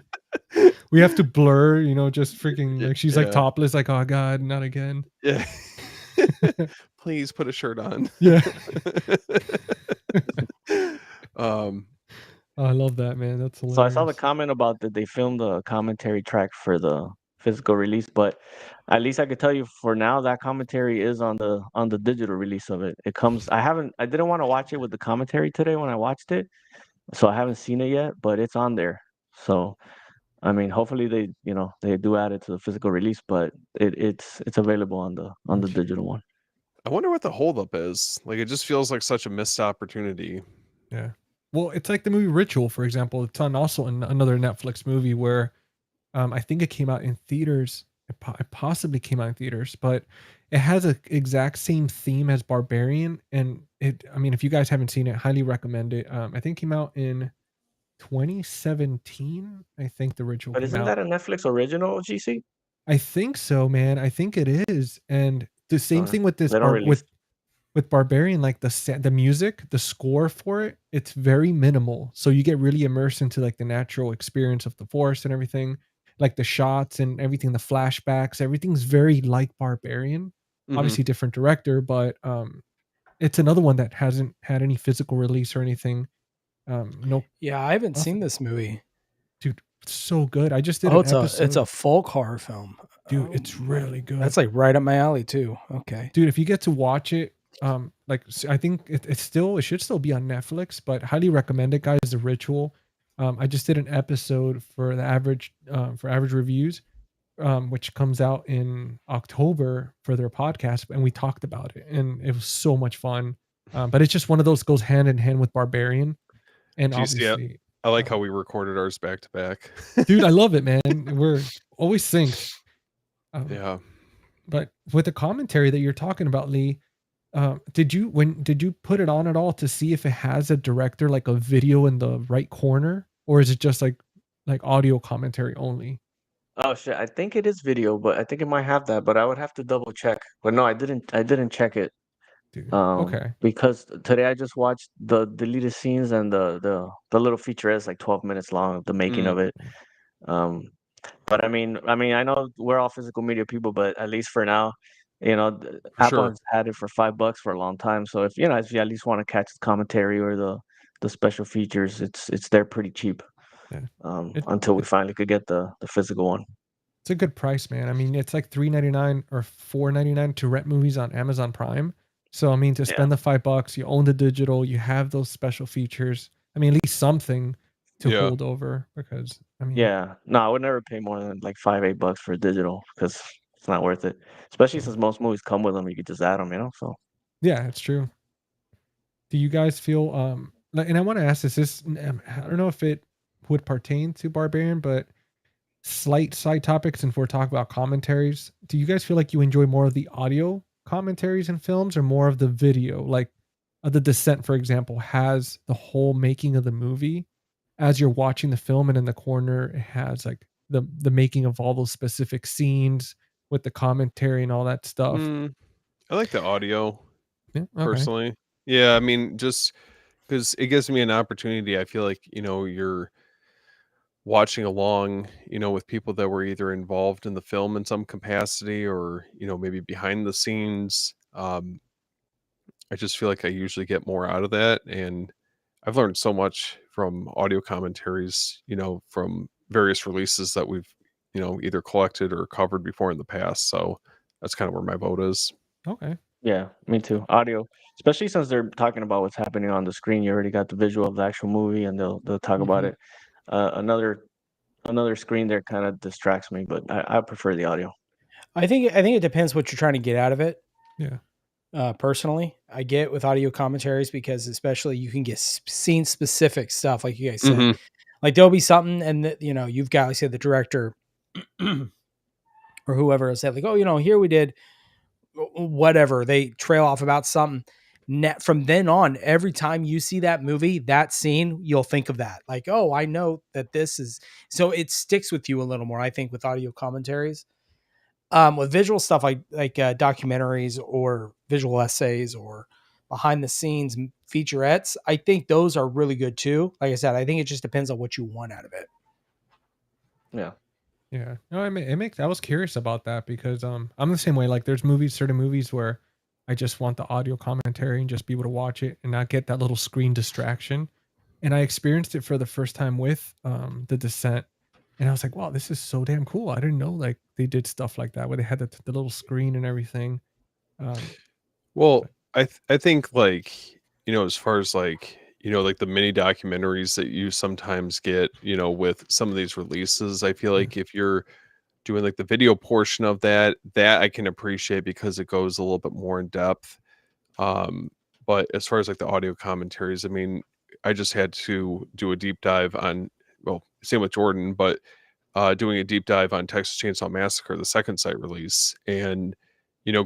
We have to blur, just freaking like she's like Yeah. topless, like, oh god, not again. Yeah. Please put a shirt on. Yeah. um Oh, I love that, man. That's hilarious. so I saw the comment about that they filmed the commentary track for the physical release, but at least I could tell you for now that commentary is on the digital release of it. It comes. I didn't want to watch it with the commentary today when I watched it, so I haven't seen it yet, but it's on there. So I mean, hopefully they do add it to the physical release, but it's available on the digital one. I wonder what the holdup is. Like, it just feels like such a missed opportunity. Yeah. Well, it's like the movie Ritual, for example. It's on also another Netflix movie where I think it came out in theaters. It possibly came out in theaters, but it has an exact same theme as Barbarian. And if you guys haven't seen it, highly recommend it. I think it came out in 2017. I think the Ritual But came isn't out. that a Netflix original, GC? I think so, man. I think it is. And the same thing with this They don't release. with Barbarian, like the music, the score for it, it's very minimal. So you get really immersed into like the natural experience of the forest and everything, like the shots and everything, the flashbacks, everything's very like Barbarian. Mhm. Obviously different director, but it's another one that hasn't had any physical release or anything. No, Yeah, I haven't Nothing. seen this movie. dude, it's so good. I just did Oh, an episode. it's a folk horror film. Dude, Oh, it's really good. That's like right up my alley too. Okay. Dude, if you get to watch it, I think it should still be on Netflix, but highly recommend it, guys. The Ritual. I just did an episode for the average reviews, which comes out in October for their podcast, and we talked about it, and it was so much fun. But it's just one of those goes hand in hand with Barbarian, and Jeez, yeah. obviously, I like how we recorded ours back to back. dude, I love it, man. We're always synced. Yeah. But with the commentary that you're talking about, Lee, did you put it on at all to see if it has a director, like a video in the right corner, or is it just like audio commentary only? Oh shit, I think it is video, but I think it might have that, but I would have to double check. But no, I didn't check it. Dude, okay. Because today I just watched the deleted scenes and the little feature is like 12 minutes long, the making of it. But I mean, I know we're all physical media people, but at least for now, Apple sure. has had it for $5 for a long time. So if you at least want to catch the commentary or the special features, it's there pretty cheap. Yeah. Until we finally could get the physical one. It's a good price, man. I mean, it's like $3.99 or $4.99 to rent movies on Amazon Prime. So I mean, to spend the $5, you own the digital, you have those special features. I mean, at least something to hold over, because I mean, Yeah, no, I would never pay more than like $5-8 for digital because it's not worth it. Especially since most movies come with them, you could just add them, So yeah, it's true. Do you guys feel and I want to ask this, I don't know if it would pertain to Barbarian, but slight side topics, and if we're talking about commentaries, do you guys feel like you enjoy more of the audio commentaries in films or more of the video? Like The Descent, for example, has the whole making of the movie as you're watching the film, and in the corner it has like the making of all those specific scenes with the commentary and all that stuff. Mm, I like the audio Yeah, okay. personally. Yeah, I mean, just because it gives me an opportunity. I feel like you're watching along, with people that were either involved in the film in some capacity or maybe behind the scenes. I just feel like I usually get more out of that, and I've learned so much from audio commentaries, from various releases that we've, either collected or covered before in the past. So that's kind of where my vote is. Okay. Yeah, me too. Audio, especially since they're talking about what's happening on the screen. You already got the visual of the actual movie, and they'll talk about Mhm. it. Another screen there kind of distracts me, but I prefer the audio. I think it depends what you're trying to get out of it. Yeah. Personally, I get with audio commentaries because especially you can get scene specific stuff, like you guys said. Hmm. Like there'll be something, and you've got, like, say, the director or whoever has said, like, oh, here we did whatever. They trail off about something. From then on, every time you see that movie, that scene, you'll think of that. Like, oh, I know that this is, so it sticks with you a little more, I think, with audio commentaries. With visual stuff like documentaries or visual essays or behind the scenes featurettes, I think those are really good too. Like I said, I think it just depends on what you want out of it. Yeah. Yeah. No, it makes I was curious about that because I'm the same way. Like there's certain movies where I just want the audio commentary and just be able to watch it and not get that little screen distraction. And I experienced it for the first time with The Descent. And I was like, wow, this is so damn cool. I didn't know like they did stuff like that where they had the little screen and everything. Um Well, but I think like, as far as like, like the mini documentaries that you sometimes get, with some of these releases, I feel yeah, like if you're doing like the video portion of that I can appreciate because it goes a little bit more in depth. Um, but as far as like the audio commentaries, I mean, I just had to do a deep dive on, well, same with Jordan, but doing a deep dive on Texas Chainsaw Massacre, the second site release, and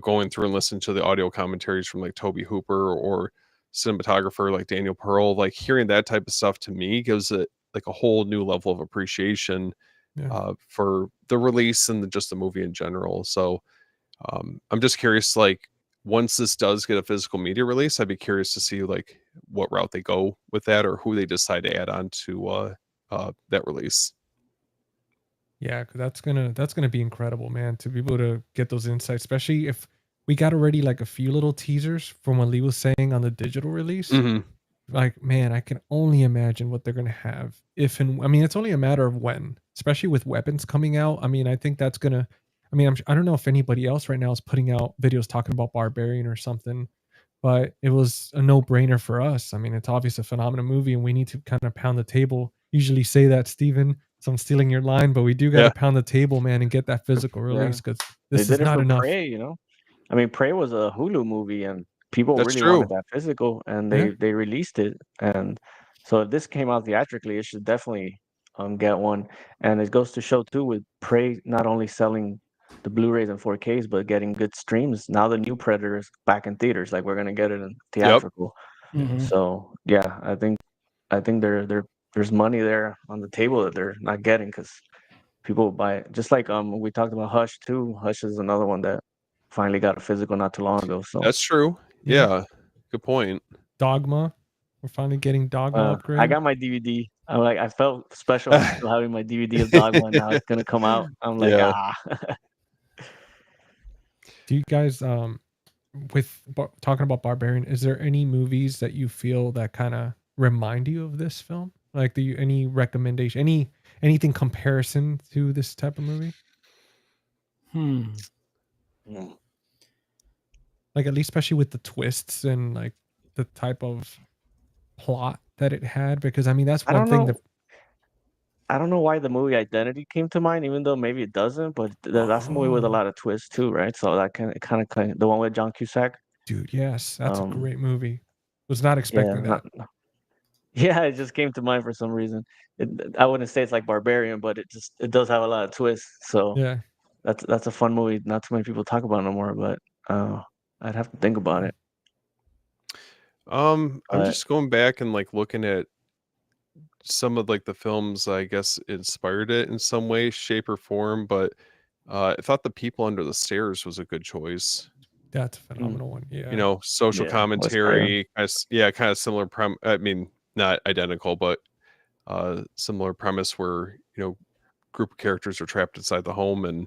going through and listening to the audio commentaries from like Toby Hooper or cinematographer like Daniel Pearl, like hearing that type of stuff to me gives it like a whole new level of appreciation yeah. for the release and just the movie in general. So I'm just curious, like once this does get a physical media release, I'd be curious to see like what route they go with that or who they decide to add on to that release. Yeah, because that's gonna be incredible, man, to be able to get those insights, especially if we got already like a few little teasers from what Lee was saying on the digital release. Hmm. Like, man, I can only imagine what they're gonna have if and I mean, it's only a matter of when, especially with weapons coming out. I mean, I think that's gonna. I mean, I don't know if anybody else right now is putting out videos talking about Barbarian or something, but it was a no-brainer for us. I mean, it's obviously a phenomenal movie, and we need to kind of pound the table. Usually say that, Steven, so I'm stealing your line, but we do got to Yeah, pound the table, man, and get that physical Yeah. release because They this is did it not for enough. Prey. I mean, Prey was a Hulu movie, and people that's really wanted true. that physical, and Yeah, they released it. And so if this came out theatrically, it should definitely get one. And it goes to show too, with Prey not only selling the Blu-rays and 4Ks, but getting good streams. Now the new Predator is back in theaters, like we're gonna get it in Yep. theatrical. yeah. So yeah, I think there's money there on the table that they're not getting because people buy it. Just like we talked about Hush too. Hush is another one that finally got a physical not too long ago. So That's true. Yeah. Yeah. Good point. Dogma. We're finally getting Dogma I upgrade. got my DVD. I'm like, I felt special for still having my DVD of Dogma. Now it's gonna come out. I'm like, Yeah. ah. Do you guys talking about Barbarian, is there any movies that you feel that kind of remind you of this film? Like, do you any recommendation, anything comparison to this type of movie? Hmm. Mm. Like, at least especially with the twists and like the type of plot that it had, because I mean that's I one don't thing that know. I don't know why the movie Identity came to mind, even though maybe it doesn't. But that's a movie with a oh lot of twists too, right? So that kind of the one with John Cusack. dude, yes, that's a Um, great movie. Was not Yeah, expecting that. yeah, it just came to mind for some reason. I wouldn't say it's like Barbarian, but it does have a lot of twists. So Yeah. that's a fun movie. Not too many people talk about it no more, but I'd have to think about it. I'm But just going back and like looking at some of like the films I guess inspired it in some way, shape, or form, but I thought The People Under the Stairs was a good choice. That's a mm, phenomenal one. You Yeah. know, social yeah, Wes Craven. commentary, yeah, kind of similar I mean, not identical, but similar premise where, you know, group of characters are trapped inside the home and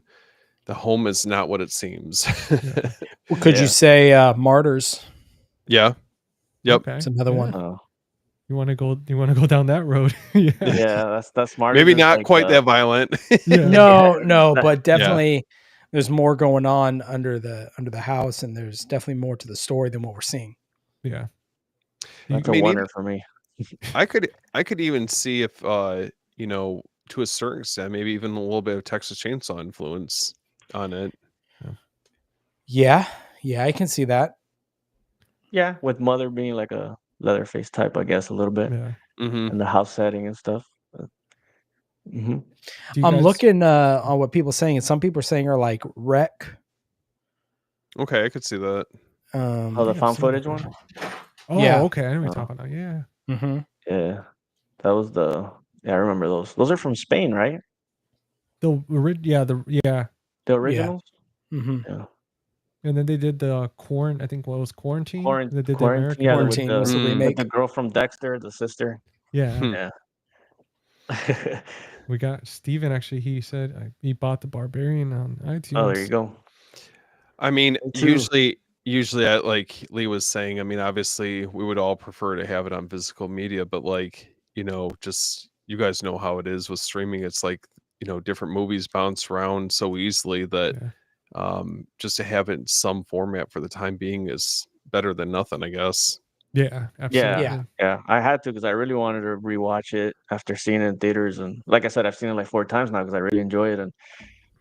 the home is not what it seems. Yeah. Well, could you Yeah. say Martyrs? Yeah. Yep. Okay. It's another Yeah. one. Oh, You want to go down that road? Yeah. yeah, that's Smarters Maybe is not like quite that violent. Yeah. No, yeah, no, that- but definitely there's more going on under the house, and there's definitely more to the story than what we're seeing. Yeah. that's I a mean, wonder for me. I could even see if you know, to a certain extent, maybe even a little bit of Texas Chainsaw influence on it. Yeah, yeah, I can see that. Yeah, with Mother being like a Leatherface type, I guess, a little bit, Yeah. Hmm. and the house setting and stuff. Hmm. Do you I'm guys looking on what people are saying, and some people are saying are like wreck. Okay, I could see that. Oh, I the think I've found seen that footage one. one. Oh, Yeah. okay. I know what you're Oh, talking about. Yeah. Mm-hmm. yeah, that was the. Yeah, I remember those. Those are from Spain, right? Yeah. The Yeah. originals. Mm-hmm. Yeah, And then they did the I think what was Quarantine? They did the Quarantine. American Yeah, one. Quarantine was a Mm. with remake. the girl from Dexter, the sister. Yeah. Hmm. Yeah. We got Steven actually, he said he bought the Barbarian on iTunes. Oh, there you go. I mean, Me too. usually, like Lee was saying, I mean, obviously, we would all prefer to have it on physical media, but like, you know, just you guys know how it is with streaming. It's like, you know, different movies bounce around so easily that Yeah. just to have it in some format for the time being is better than nothing, I guess. Yeah, Yeah, absolutely. yeah. I had to because I really wanted to rewatch it after seeing it in theaters, and like I said, I've seen it like 4 times now because I really enjoy it. And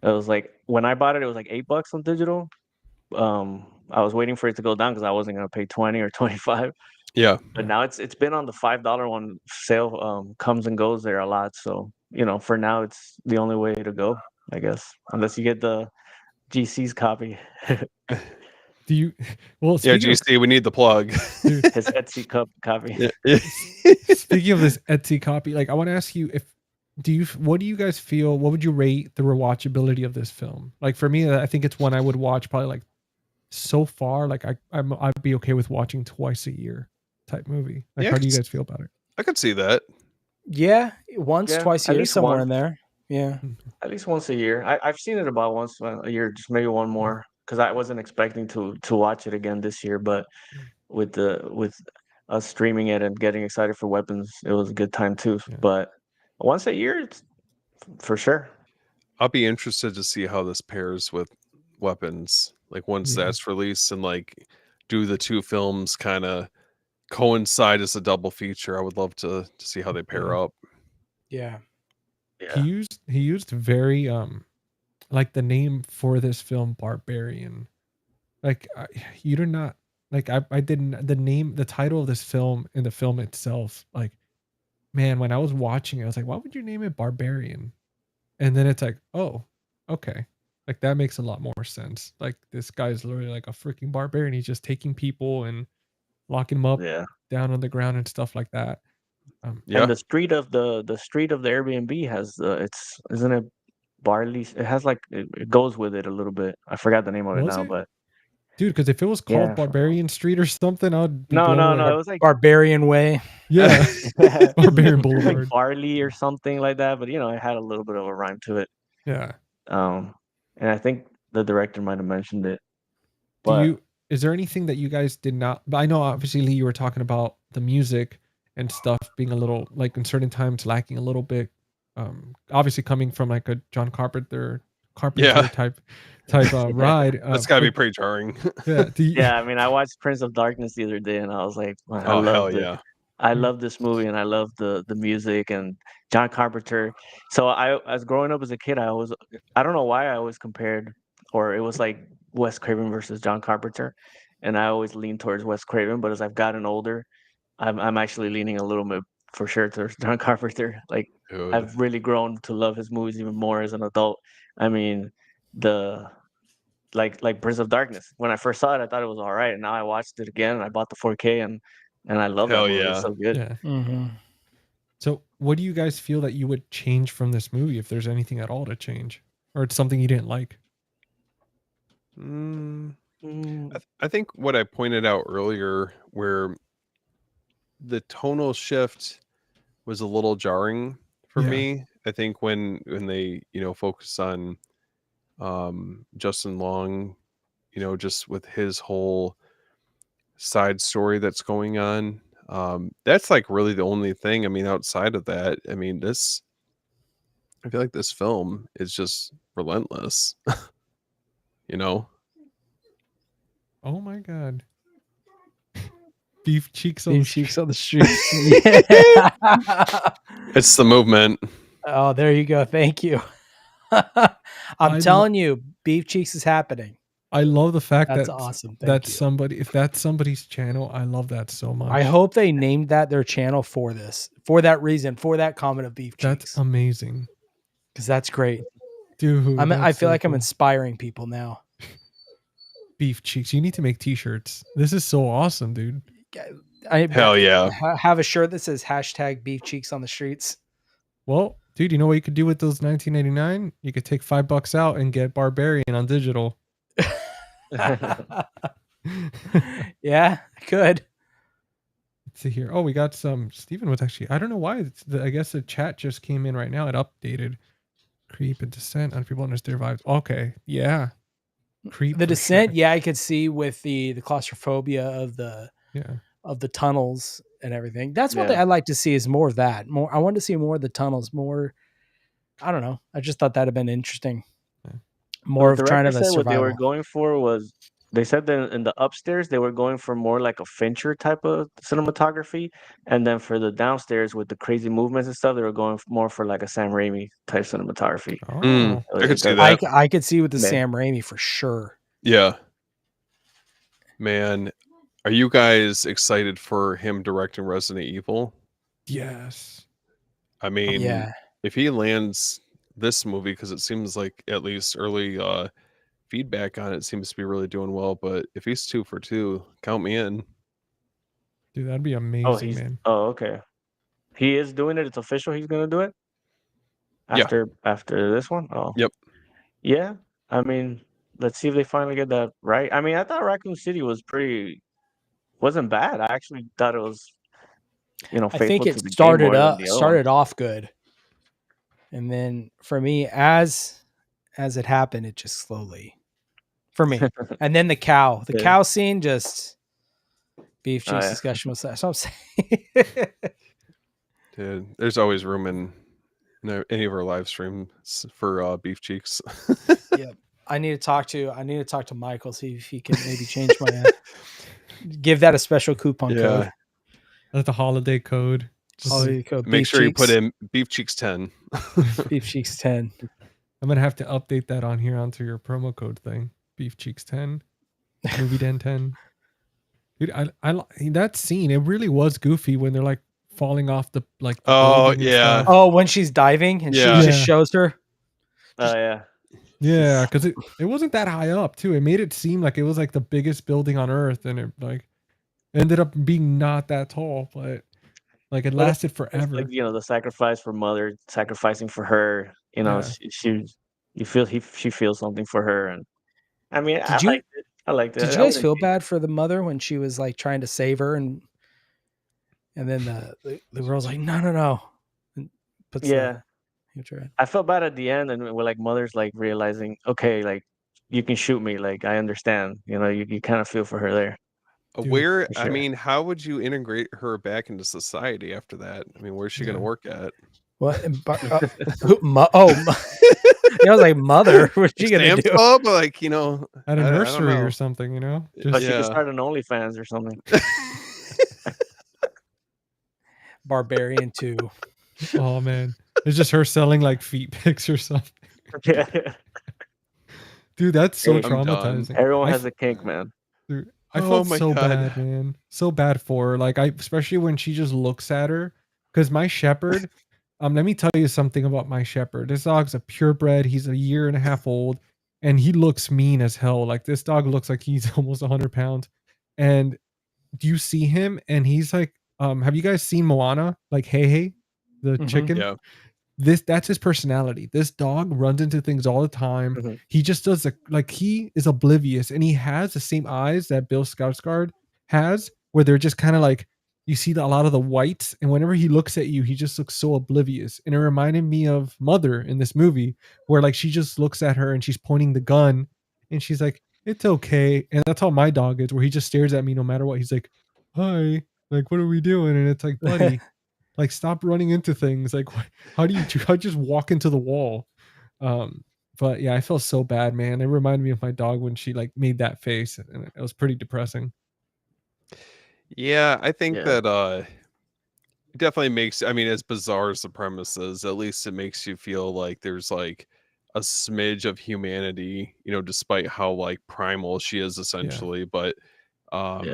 it was like when I bought it, it was like $8 on digital. I was waiting for it to go down because I wasn't gonna pay 20 or 25. Yeah. But Yeah. now it's been on the $5 one sale. Comes and goes there a lot. So for now, it's the only way to go, I guess, unless you get the GC's copy, Do you well Yeah, speaking of GC, we need the plug. dude, his Etsy copy. Yeah. speaking of this Etsy copy, like I want to ask you what do you guys feel, what would you rate the rewatchability of this film? Like for me, I think it's one I would watch probably like so far, like I'd be okay with watching twice a year type movie. Like Yeah, how do you guys feel about it? I could see that. Yeah, once, Yeah, twice a at year, least somewhere once. in there. Yeah. At least once a year. I've seen it about once a year, just maybe one more, because I wasn't expecting to watch it again this year. But with us streaming it and getting excited for Weapons, it was a good time too. Yeah. But once a year, it's for sure. I'll be interested to see how this pairs with Weapons. Like once Yeah. that's released and like do the two films kind of coincide as a double feature. I would love to see how they pair Yeah. up. Yeah. Yeah. He used very like the name for this film Barbarian. Like you do not like I didn't the title of this film and the film itself, like man, when I was watching it, I was like, why would you name it Barbarian? And then it's like, oh, okay. Like that makes a lot more sense. Like this guy's literally like a freaking barbarian. He's just taking people and locking them up Yeah. down on the ground and stuff like that. Yeah. And the street of the street of the Airbnb has it's isn't it barley? It has like it goes with it a little bit. I forgot the name of it Was now, it? but Dude, because if it was called yeah. Barbarian Street or something, I would be No, blown no, away. no. It was like Barbarian Way. Yeah. Barbarian it was like Boulevard. barley or something like that, but it had a little bit of a rhyme to it. Yeah. And I think the director might have mentioned it. Do But you is there anything that you guys did not, but I know obviously Lee, you were talking about the music and stuff being a little like in certain times lacking a little bit. Obviously coming from like a John Carpenter Yeah. type ride. That's got to be but pretty jarring. yeah, yeah, I mean, I watched Prince of Darkness the other day, and I was like, man, Oh, hell yeah. I love this movie, and I love the music and John Carpenter. So as growing up as a kid, I don't know why I always compared, or it was like Wes Craven versus John Carpenter, and I always lean towards Wes Craven. But as I've gotten older, I'm actually leaning a little bit for sure towards John Carpenter. Like Dude. I've really grown to love his movies even more as an adult. I mean, the like Prince of Darkness. When I first saw it, I thought it was all right, and now I watched it again and I bought the 4K and I love that Hell movie. It's yeah. so good. Yeah. Mhm. So, what do you guys feel that you would change from this movie if there's anything at all to change, or it's something you didn't like? Mm, Mm, I think what I pointed out earlier, where the tonal shift was a little jarring for Yeah. me. I think when they focus on Justin Long, just with his whole side story that's going on. That's like really the only thing. I mean, outside of that, I mean, I feel like this film is just relentless. you know? Oh my god. Beef cheeks on Beef the street. cheeks on the streets. Yeah. It's the movement. Oh, there you go. Thank you. I'm telling you, beef cheeks is happening. I love the fact That's that awesome. Thank that's you. somebody. If that's somebody's channel, I love that so much. I hope they named that their channel for this, for that reason, for that comment of beef That's cheeks, amazing, because that's great. dude. I that's feel so like I'm cool. inspiring people now. Beef cheeks. You need to make T-shirts. This is so awesome, dude. Hell yeah. Have a shirt that says hashtag beef cheeks on the streets. Well, dude, you know what you could do with those 19.99? You could take $5 out and get Barbarian on digital. Yeah, I could. Let's see here. Oh, we got some. Steven was actually. I don't know why. I guess the chat just came in right now. It updated. Creep and Descent. Other people understand their vibes. Okay, yeah. Creep. The for Descent, sure. yeah, I could see with the claustrophobia of Yeah. the tunnels and everything. That's what Yeah. I'd like to see is more of that. More, I want to see more of the tunnels. More, I don't know. I just thought that'd have been interesting. Yeah. More The of trying director to said what they were survival. going for was they said that in the upstairs they were going for more like a Fincher type of cinematography, and then for the downstairs with the crazy movements and stuff, they were going more for like a Sam Raimi type cinematography. Oh. I could see It- that. I could see with the Man. Sam Raimi for sure. Yeah. Man, are you guys excited for him directing Resident Evil? Yes. I mean, Yeah. if he lands this movie, because it seems like at least early feedback on it seems to be really doing well, but if he's 2 for 2, count me in. Dude, that'd be Oh, amazing, man. Oh, okay. He is doing it. It's official. He's gonna do it Yeah. after this one. Oh, Yep. yeah. I mean, let's see if they finally get that right. I mean, I thought Raccoon City wasn't bad. I actually thought it was, I think faithful it to the game more than the other started ones. off good. And then for me, as it happened, it just slowly for me. And then the cow Yeah. scene, just beef Oh, cheeks yeah. discussion was that. So I'm saying, Dude, there's always room in any of our live streams for beef cheeks. yeah, I need to talk to Michael, see if he can maybe change my give that a special coupon code. That's the holiday code. Holiday code Make beef sure you put cheeks. in beef cheeks 10. Beef cheeks 10. I'm gonna have to update that on here onto your promo code thing. Beef cheeks 10. Movie Den 10. Dude, that scene, it really was goofy when they're like falling off the Oh, building and yeah. stuff. Oh, when she's diving and Yeah. she just Yeah. shows her. Oh yeah. Yeah, because it wasn't that high up too. It made it seem like it was like the biggest building on earth, and it like ended up being not that tall, but like it But lasted it's forever. like the sacrifice for mother, sacrificing for her. Yeah. She feels something for her, and I mean, Did you I liked it. Did you I guys wouldn't feel change bad for the mother when she was like trying to save her and then the girl's like, no. And puts it. Yeah, the I felt bad at the end, and we're like mother's like realizing, okay, like you can shoot me, like I understand. You kind of feel for her there. Dude, Where, for I sure. mean, how would you integrate her back into society after that? I mean, where's she going to Yeah. work at? What? I was like, mother, what's she gonna Sam's do? Club? Like, at a I don't nursery know. or something, But she Yeah. could start an OnlyFans or something. Barbarian 2. Oh man, it's just her selling like feet pics or something. Yeah. Dude, that's so Hey, I'm done. traumatizing. Everyone I has a kink, man. Dude, I Oh felt my so God. bad, man. So bad for her. Like, especially when she just looks at her. Because my shepherd, let me tell you something about my shepherd. This dog's a purebred. He's a year and a half old, and he looks mean as hell. Like, this dog looks like he's almost 100 pounds. And do you see him? And he's like, have you guys seen Moana? Like, hey, the Mhm. chicken? Yeah. That's his personality. This dog runs into things all the time. Mhm. He just does like he is oblivious, and he has the same eyes that Bill Skarsgård has, where they're just kind of like you see a lot of the whites, and whenever he looks at you, he just looks so oblivious. And it reminded me of Mother in this movie, where like she just looks at her and she's pointing the gun, and she's like, "It's okay." And that's how my dog is, where he just stares at me no matter what. He's like, "Hi, like what are we doing?" And it's like, buddy, like stop running into things. Like how do you I just walk into the wall? Um, but yeah, I felt so bad, man. It reminded me of my dog when she like made that face, and it was pretty depressing. Yeah, I think Yeah. that it definitely makes, I mean, as bizarre as the premise is, at least it makes you feel like there's like a smidge of humanity, despite how like primal she is Yeah, essentially. But um,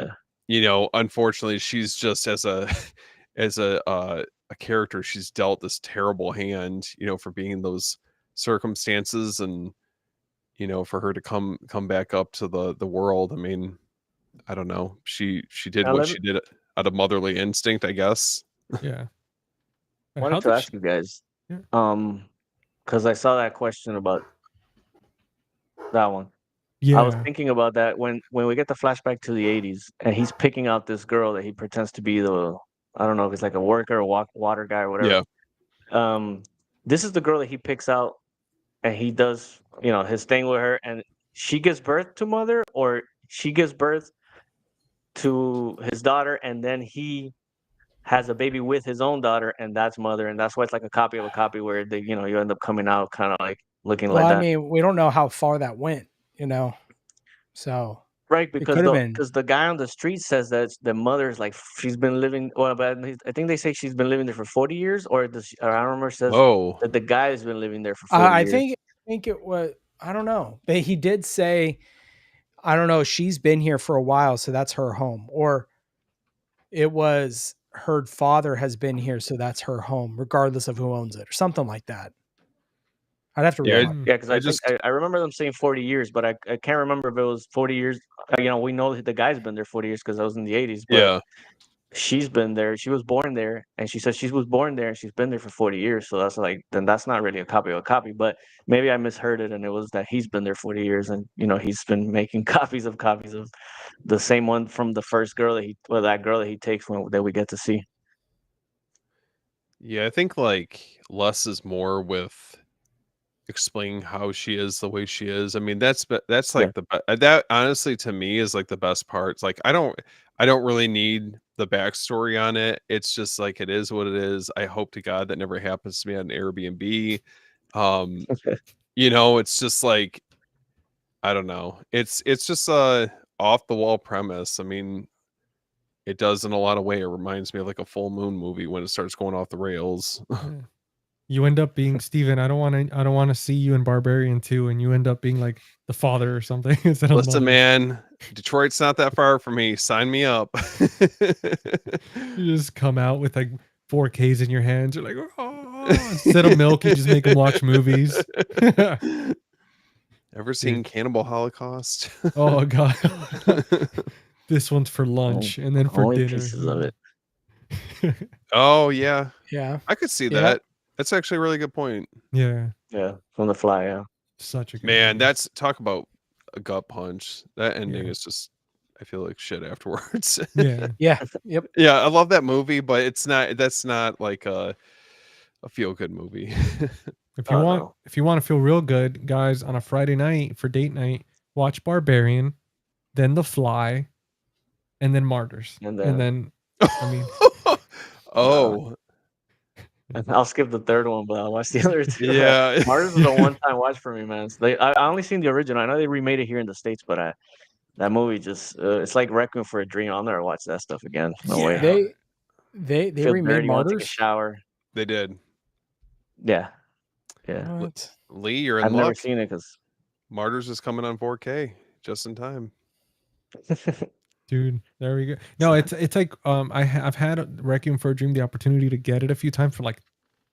Yeah. unfortunately she's just as a as a character, she's dealt this terrible hand, for being in those circumstances, and for her to come back up to the world. I mean, I don't know. She did Now what let me she did out of motherly instinct, I guess. yeah. But how wanted to did she? ask you guys, Yeah, because I saw that question about that one. I was yeah, thinking about that when we get the flashback to the 80s, and he's picking out this girl that he pretends to be the, I don't know if it's like a worker or water guy or whatever. Yeah. Um, this is the girl that he picks out, and he does his thing with her, and she gives birth to Mother, or she gives birth to his daughter, and then he has a baby with his own daughter, and that's Mother, and that's why it's like a copy of a copy, where they you end up coming out kind of like looking Well, like I that. mean, we don't know how far that went, you know. So Right, it because could have been. the guy on the street says that the mother's like she's been living. Well, but I think they say she's been living there for 40 years, or or I don't remember. Says Oh, that the guy has been living there for 40 I years. think it was. I don't know, but he did say, I don't know. She's been here for a while, so that's her home, or it was her father has been here, so that's her home, regardless of who owns it, or something like that. I'd have to yeah. rewind. mm, Yeah, because I I think just I remember them saying 40 years, but I can't remember if it was 40 years. We know that the guy's been there 40 years because I was in the 80s, but yeah. she's been there. She was born there, and she said she was born there, and she's been there for 40 years. So that's like, then that's not really a copy of a copy. But maybe I misheard it, and it was that he's been there 40 years, and he's been making copies of the same one from the first girl that girl that he takes that we get to see. Yeah, I think like less is more with explaining how she is the way she is. I mean, that's Yeah. like that honestly to me is like the best part. It's like I don't really need the backstory on it. It's just like it is what it is. I hope to God that never happens to me on an Airbnb. Um, it's just like I don't know. It's just a off the wall premise. I mean, it does in a lot of way. It reminds me of like a full moon movie when it starts going off the rails. yeah. You end up being Steven. I don't want to. I don't want to see you in Barbarian 2, and you end up being like the father or something instead of Listen, Mother. man, Detroit's not that far from me. Sign me up. You just come out with like 4Ks in your hands. You're like, oh, instead of milk, you just make them watch movies. Ever seen Dude, Cannibal Holocaust? oh god, this one's for only, lunch and then for only dinner. pieces of it. Oh yeah, Yeah, I could see yeah. that. That's actually a really good point. Yeah, Yeah, from the fly. Yeah. such a good Man, movie. that's talk about a gut punch. That ending Yeah, is just I feel like shit afterwards. yeah. Yeah. Yep. Yeah, I love that movie, but that's not like a feel good movie. Oh no. If you want to feel real good, guys, on a Friday night for date night, watch Barbarian, then The Fly, and then Martyrs, And and then then, I mean, uh, Oh, I'll skip the third one, but I'll watch the other two. yeah. Martyrs is a one-time watch for me, man. I only seen the original. I know they remade it here in the States, but that movie just it's like Requiem for a Dream. I'll never watch that stuff again. No way. Yeah, They Feel remade dirty. Want to take a Martyrs. shower. they did. Yeah, yeah. What? Lee, you're in I've never luck. seen it because Martyrs is coming on 4K just in time. Dude, there we go. No, it's like I've had Requiem for a Dream the opportunity to get it a few times for like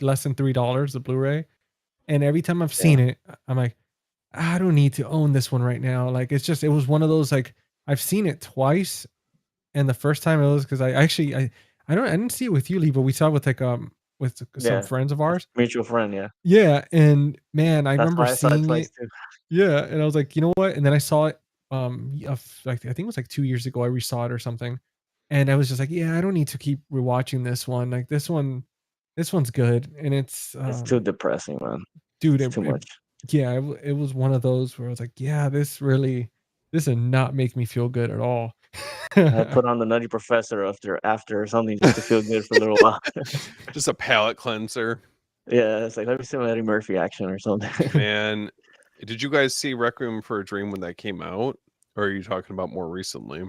less than $3, the Blu-ray, and every time I've seen it, I'm like, I don't need to own this one right now. Like it was one of those like I've seen it twice, and the first time it was because I didn't see it with you, Lee, but we saw it with like with some Yeah, friends of ours. mutual friend. Yeah, Yeah, and man, I that's remember why I saw it seeing twice it. too. Yeah, and I was like, you know what? And then I saw it, like I think it was like 2 years ago. I resaw it or something, and I was just like, yeah, I don't need to keep rewatching this one. Like this one's good, and it's It's too depressing, man. dude, It's too much. yeah, it was one of those where I was like, yeah, this did not make me feel good at all. I put on the Nutty Professor after or something just to feel good for a little while. Just a palate cleanser. Yeah, it's like let me see my Eddie Murphy action or something. Man, did you guys see Requiem for a Dream when that came out, or are you talking about more recently?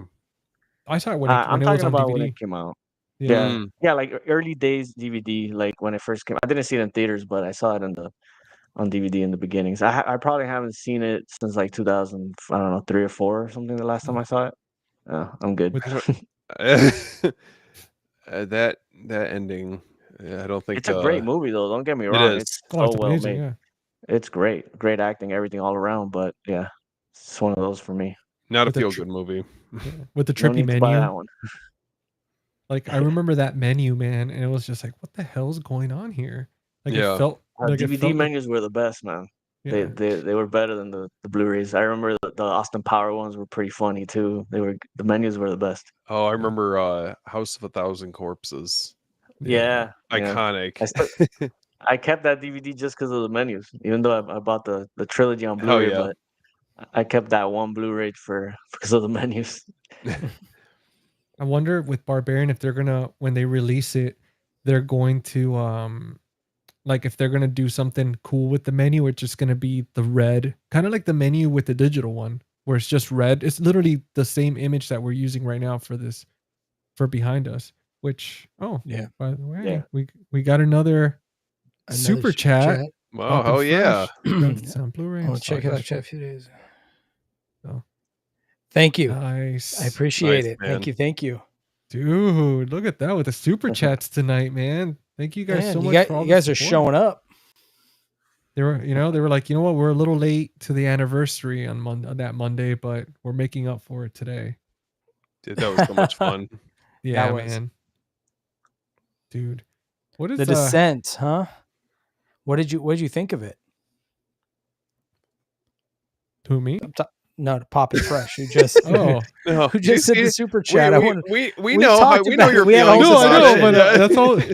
I saw it when I'm it was talking on about when it DVD. came out. Yeah, Yeah, like early days DVD, like when it first came. I didn't see it in theaters, but I saw it on DVD in the beginnings. I probably haven't seen it since like 2000, I don't know, 3 or 4 or something. The last time I saw it. I'm good. with I don't, that ending, I don't think It's a great movie though. Don't get me it wrong. is. It's oh, so it's well amazing. made. Yeah, It's great acting, everything all around. But yeah, it's one of those for me. Not a with the feel good movie. yeah, with the No trippy need to buy menu. that one. Like I remember that menu, man, and it was just like, what the hell's going on here? Like it Yeah. felt like it DVD felt like menus were the best, man. yeah. They were better than the Blu-rays. I remember the Austin Power ones were pretty funny too. The menus were the best. Oh, I remember House of a Thousand Corpses. Yeah. Iconic. I kept that DVD just because of the menus, even though I bought the trilogy on Hell Blu-ray, yeah. but I kept that one Blu-ray because of the menus. I wonder with Barbarian if they're gonna when they release it, they're going to like if they're gonna do something cool with the menu, it's just gonna be the red, kind of like the menu with the digital one, where it's just red. It's literally the same image that we're using right now for behind us. Which Yeah. by the way, Yeah. we got another super chat. Wow, popping hell yeah. fresh. Got this on Blu-ray. I'll and check it stuff. out chat a few days. So, Thank you. nice. I appreciate Nice, it. man. Thank you. Thank you. Dude, look at that with the super chats tonight, man. Thank you guys Man, so you much guys, for all you guys the are support. showing up. They were like, you know what, we're a little late to the anniversary on that Monday, but we're making up for it today. Dude, that was so much fun. Yeah, was. man. Dude, what is The Descent, huh? What did you think of it? to me? No, to Poppy Fresh, who just Oh, No, who just said you the see, super chat. we know how, we know your we had all feelings no, I about know, it. but Yeah.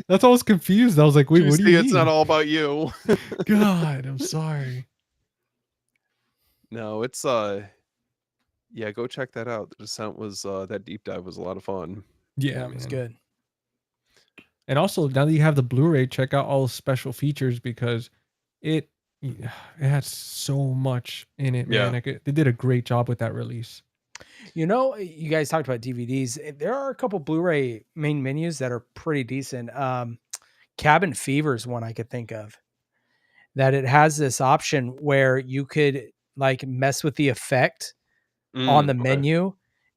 that's all. I was confused. I was like, wait, what do you mean? It's not all about you. God, I'm sorry. No, it's yeah, go check that out. The Descent was that deep dive was a lot of fun. Yeah, It was man. good. And also, now that you have the Blu-ray, check out all the special features because it has so much in it, man. Yeah. Like they did a great job with that release. You know, you guys talked about DVDs. There are a couple Blu-ray main menus that are pretty decent. Cabin Fever is one I could think of. That it has this option where you could like mess with the effect on the menu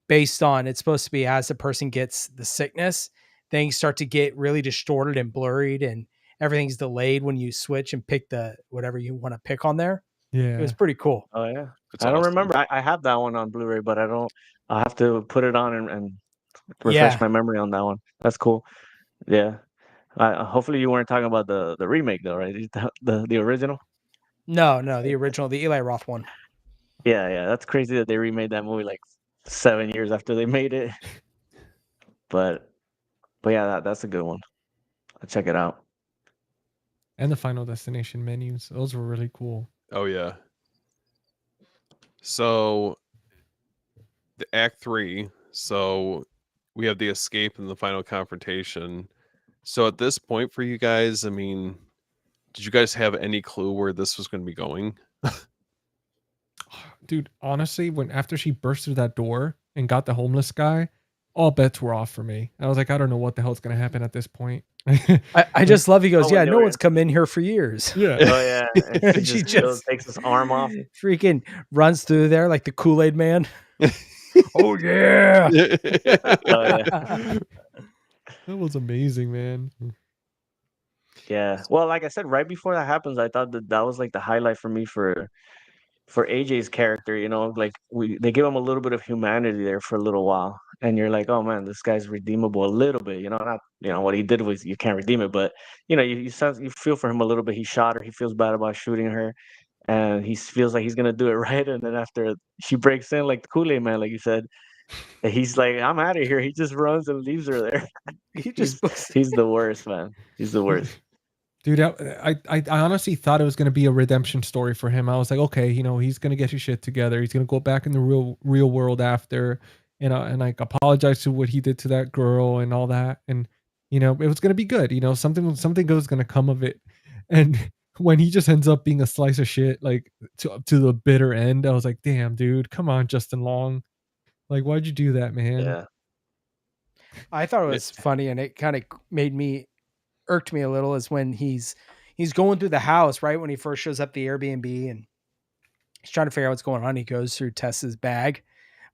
based on it's supposed to be as the person gets the sickness, things start to get really distorted and blurred and everything's delayed when you switch and pick the whatever you want to pick on there. Yeah. It was pretty cool. Oh yeah. It's I don't awesome. remember. I have that one on Blu-ray, but I'll have to put it on and refresh Yeah. my memory on that one. That's cool. Yeah. Hopefully you weren't talking about the remake though, right? The original. No, the original, the Eli Roth one. Yeah. That's crazy that they remade that movie like 7 years after they made it. But yeah, that's a good one. I'll check it out. And the Final Destination menus. Those were really cool. Oh yeah. So the Act 3, so we have the escape and the final confrontation. So at this point for you guys, I mean, did you guys have any clue where this was going to be going? Dude, honestly, after she burst through that door and got the homeless guy, all bets were off for me. I was like, I don't know what the hell's gonna happen at this point. I just love he goes, Oh, yeah, when no they one's come in here for years. Yeah. Oh yeah. And She she just takes his arm off. freaking runs through there like the Kool-Aid man. Oh yeah. Oh yeah, That was amazing, man. yeah. Well, like I said, right before that happens, I thought that was like the highlight for me for AJ's character. You know, like they give him a little bit of humanity there for a little while, and you're like, oh man, this guy's redeemable a little bit. You know, not what he did was you can't redeem it, but you feel for him a little bit. He shot her. He feels bad about shooting her, and he feels like he's gonna do it right. And then after she breaks in, like the Kool-Aid Man, like you said, and he's like, I'm out of here. He just runs and leaves her there. He just he's puts he's the worst, man. He's the worst. Dude, I honestly thought it was gonna be a redemption story for him. I was like, okay, he's gonna get his shit together. He's gonna go back in the real world after, and like apologize to what he did to that girl and all that, and it was gonna be good. Something good was gonna come of it. And when he just ends up being a slice of shit, like to the bitter end, I was like, damn, dude, come on, Justin Long, like why'd you do that, man? Yeah. I thought it was funny, and it kind of irked me a little, is when he's going through the house, right when he first shows up the Airbnb, and he's trying to figure out what's going on. He goes through Tessa's bag,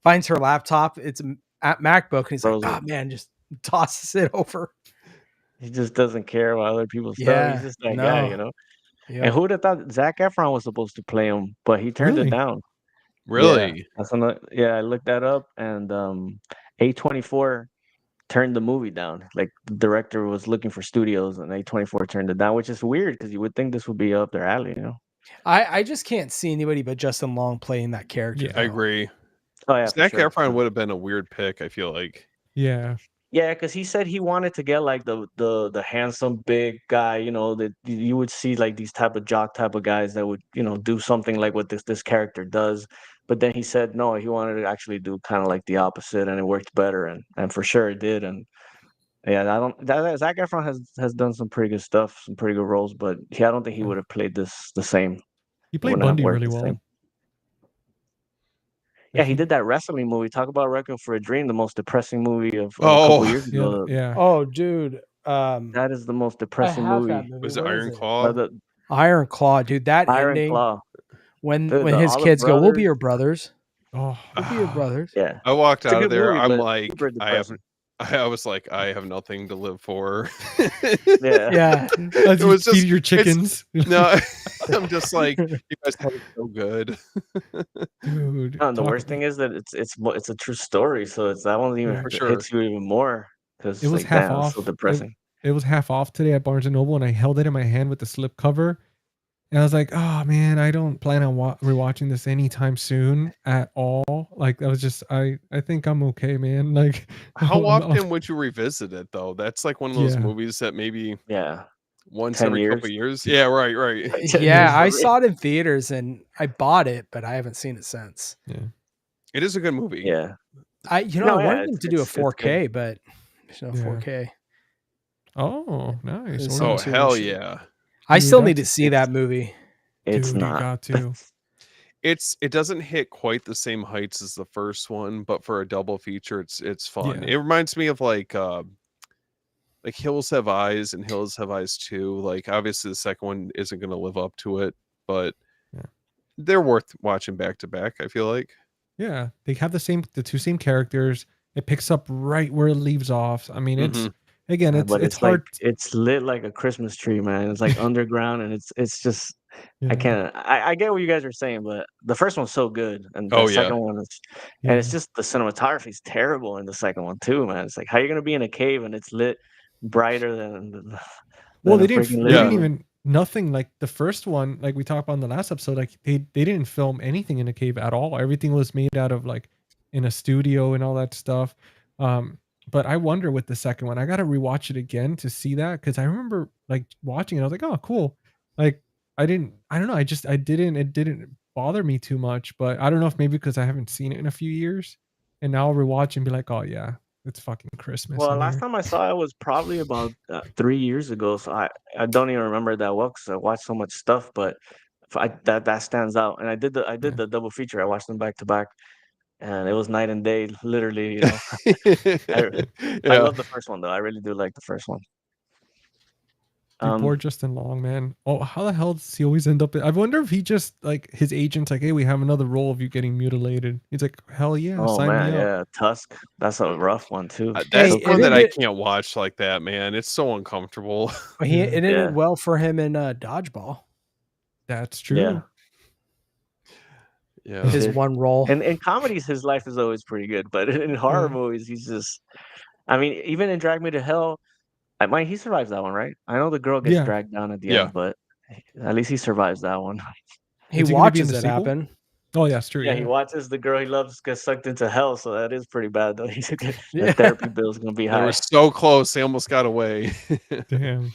finds her laptop. It's a MacBook, and he's like, Throws "Oh it. man," just tosses it over. He just doesn't care about other people's stuff. Yeah, He's just that guy, no, And yep. who would have thought Zac Efron was supposed to play him, but he turned it Really? down. Yeah, Really? that's another. Yeah, I looked that up, and A24 turned the movie down. Like the director was looking for studios, and A24 turned it down, which is weird because you would think this would be up their alley. I just can't see anybody but Justin Long playing that character. Yeah. I though. agree. Oh yeah, for Zac sure. Efron would have been a weird pick, I feel like. Yeah. Yeah, because he said he wanted to get like the handsome big guy, that you would see like these type of jock type of guys that would do something like what this character does. But then he said no, he wanted to actually do kind of like the opposite, and it worked better, and for sure it did. And yeah, I don't. Zac Efron has done some pretty good stuff, some pretty good roles, but I don't think he Yeah. would have played this the same. He It played wouldn't have Bundy worked really the well. same. Like Yeah, he he did that wrestling movie. Talk about Requiem for a Dream, the most depressing movie of a couple Oh, years yeah, ago. yeah. Oh, dude, That is the most I depressing have that movie. movie. was it What is Iron it? Claw? The Iron Claw, dude. That Iron ending Claw. when The his Olive kids go, "We'll be Brothers. your brothers. Oh, We'll be your brothers." Yeah, I walked it's a out of good there. movie, I'm but like, super depressing. I was like, I have nothing to live for. Yeah. Yeah, as It you was feed just, your it's chickens. no, I'm just like, you guys have it so good. Dude, No, and the talk worst thing is that it's a true story, so it's that one even yeah. For sure. hits you even more because It it's was like, half damn, it's so off. It depressing. it was half off today at Barnes and Noble, and I held it in my hand with the slip cover, and I was like, "Oh man, I don't plan on rewatching this anytime soon at all." Like I was just, I think I'm okay, man. Like, How I'm not, often would you revisit it though? That's like one of those yeah, movies that maybe Yeah, once 10 every couple years. of years. Yeah, right, right. 10 yeah. years I for me. saw it in theaters and I bought it, but I haven't seen it since. yeah. It is a good movie. Yeah. I No, yeah, wanted them to do a it's good. 4K, but there's no Yeah. 4K. Oh, nice. It's We're Oh gonna, too hell much. yeah. I dude, still need to that's see that movie. It's dude, you not. got to. It doesn't hit quite the same heights as the first one, but for a double feature, it's fun. Yeah. It reminds me of like Hills Have Eyes and Hills Have Eyes 2. Like obviously the second one isn't gonna live up to it, but Yeah. they're worth watching back to back, I feel like. Yeah, they have the two same characters. It picks up right where it leaves off. I mean, it's Mhm. again, But it's it's like hard. it's lit like a Christmas tree, man. It's like underground, and it's just I Yeah, can't. I get what you guys are saying, but the first one's so good, and the Oh yeah. second one is, and it's yeah. just the cinematography is terrible in the second one too, man. It's like how you gonna be in a cave and it's lit brighter Well, than a freaking they living didn't Yeah. room. even nothing like the first one. Like we talked about in the last episode, like they didn't film anything in a cave at all. Everything was made out of like in a studio and all that stuff. But I wonder with the second one, I gotta rewatch it again to see that because I remember like watching it. I was like, oh, cool. Like I don't know. It didn't bother me too much. But I don't know if maybe because I haven't seen it in a few years, and now I'll rewatch and be like, oh yeah, it's fucking Christmas Well, in last here. time I saw it was probably about 3 years ago, so I don't even remember that well because I watched so much stuff. But that stands out, and I did Yeah. the double feature. I watched them back to back, and it was night and day, literally. I Yeah. love the first one though. I really do like the first one. Dude, poor Justin Long, man. Oh, how the hell does he always end up? I wonder if he just like his agent's like, hey, we have another role of you getting mutilated. He's like, hell yeah, Oh sign me man, up. yeah, Tusk. That's a rough one too. Hey, That's So it one that I creepy. ended. can't watch like that, man. It's so uncomfortable. Yeah. It ended Yeah, well for him in Dodgeball. That's yeah, true. Yeah. it His did. one role. And in comedies, his life is always pretty good, but in horror Yeah. movies, he's just. I mean, even in Drag Me to Hell, he survives that one, right? I know the girl gets Yeah. dragged down at the Yeah. end, but at least he survives that one. He Is he gonna be in watches the it sequel? happen. Oh, yeah, it's true. Yeah, he Yeah. watches the girl he loves get sucked into hell, so that is pretty bad though. The Yeah. therapy bill is gonna be They were high. so close, they almost got away. Damn.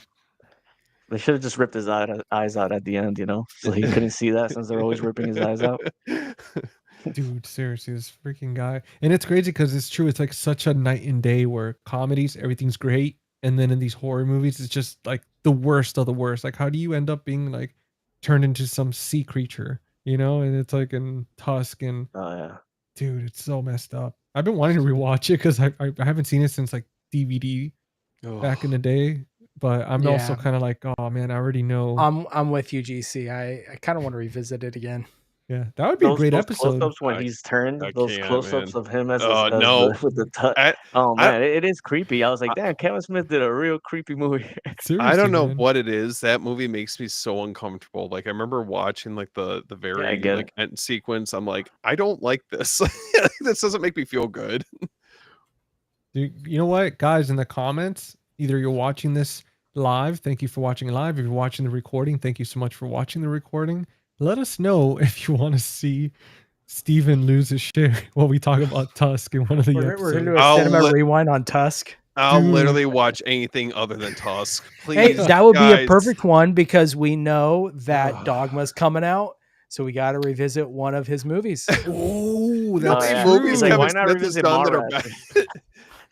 They should have just ripped his eyes out at the end, so he couldn't see that since they're always ripping his eyes out. Dude, seriously, this freaking guy. And it's crazy because it's true. It's like such a night and day where comedies, everything's great. And then in these horror movies, it's just like the worst of the worst. Like, how do you end up being like turned into some sea creature, And it's like in Tusk and Oh yeah. dude, it's so messed up. I've been wanting to rewatch it because I haven't seen it since like DVD back in the day. But I'm also Yeah. kind of like, oh man, I already know. I'm with you, GC. I kind of want to revisit it again. Yeah, that would be a great Those episode. close-ups when I he's turned, I those can't, close-ups man. of him as No. the with the touch. I Oh I man, it is creepy. I was like, damn, Kevin Smith did a real creepy movie. I Seriously, don't know man. what it is. That movie makes me so uncomfortable. Like I remember watching like the Yeah, I very get like it. end sequence. I'm like, I don't like this. This doesn't make me feel good. You know what, guys, in the comments, either you're watching this live, thank you for watching live. If you're watching the recording, thank you so much for watching the recording. Let us know if you want to see Steven lose his shit while we talk about Tusk in one of the We're gonna do episodes. a cinema I'll rewind on Tusk. I'll Dude. literally watch anything other than Tusk. Hey, Please, that would be a guys. perfect one because we know that Dogma's coming out, so we got to revisit one of his movies. Oh, How that's many yeah. movies He's like, Kevin why not Smith has revisit done that are Mallrats? bad?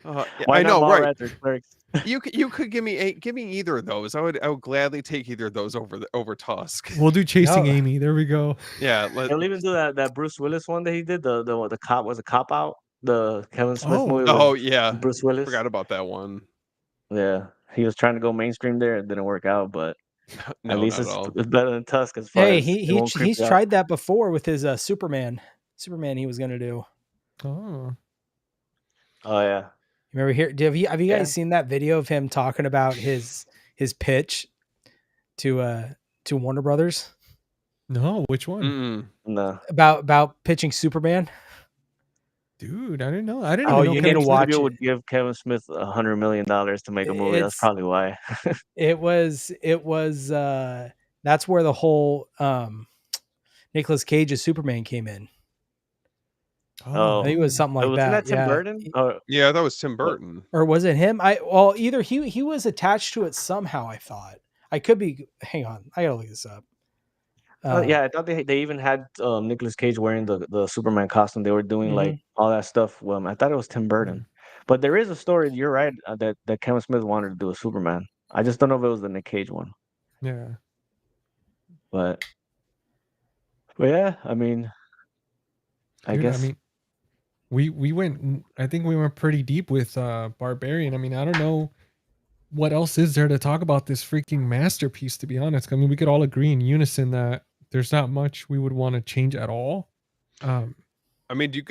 Yeah, Why I not know, right? Mallrats or Clerks? You could give me either of those. I would gladly take either of those over Tusk. We'll do Chasing No. Amy. There we go. Yeah, He'll even do that Bruce Willis one that he did. The cop was a cop out. The Kevin Smith movie oh with yeah, Bruce Willis. forgot about that one. Yeah, he was trying to go mainstream there. It didn't work out, but No, at least not at all. it's better than Tusk as far Hey, as it won't creep he's you out. tried that before with his Superman. Superman he was gonna do. Oh, Oh yeah. Remember here? Have you guys Yeah. seen that video of him talking about his pitch to Warner Brothers no, which one? Mm-mm. No. about pitching Superman? Dude, I didn't know. I didn't Oh, even know you Kevin need to Smith- watch Studio it. would give Kevin Smith $100 million to make a movie. That's It's- probably why. It was that's where the whole Nicolas Cage's Superman came in. Oh. I think it was something like Wasn't that. that Tim Burton? Or Yeah, that was Tim Burton. Or was it him? Either he was attached to it somehow. I thought I could be. Hang on, I gotta look this up. yeah, I thought they even had Nicolas Cage wearing the Superman costume. They were doing like all that stuff. Well, I thought it was Tim Burton, but there is a story. You're right that Kevin Smith wanted to do a Superman. I just don't know if it was the Nick Cage one. Yeah. But yeah, I mean, I Dude, guess. I mean, we went. I think we went pretty deep with Barbarian. I mean, I don't know what else is there to talk about this freaking masterpiece. To be honest, I mean, we could all agree in unison that there's not much we would want to change at all. I mean, do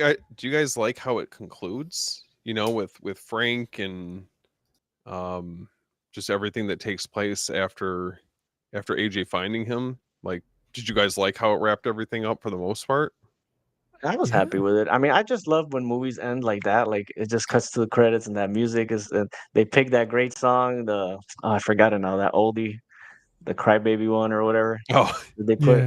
you guys like how it concludes? With Frank and just everything that takes place after AJ finding him. Like, did you guys like how it wrapped everything up for the most part? I was happy with it. I mean, I just love when movies end like that. Like it just cuts to the credits and that music is. They pick that great song. I forgot it now. That oldie, the Crybaby one or whatever. Oh, They put.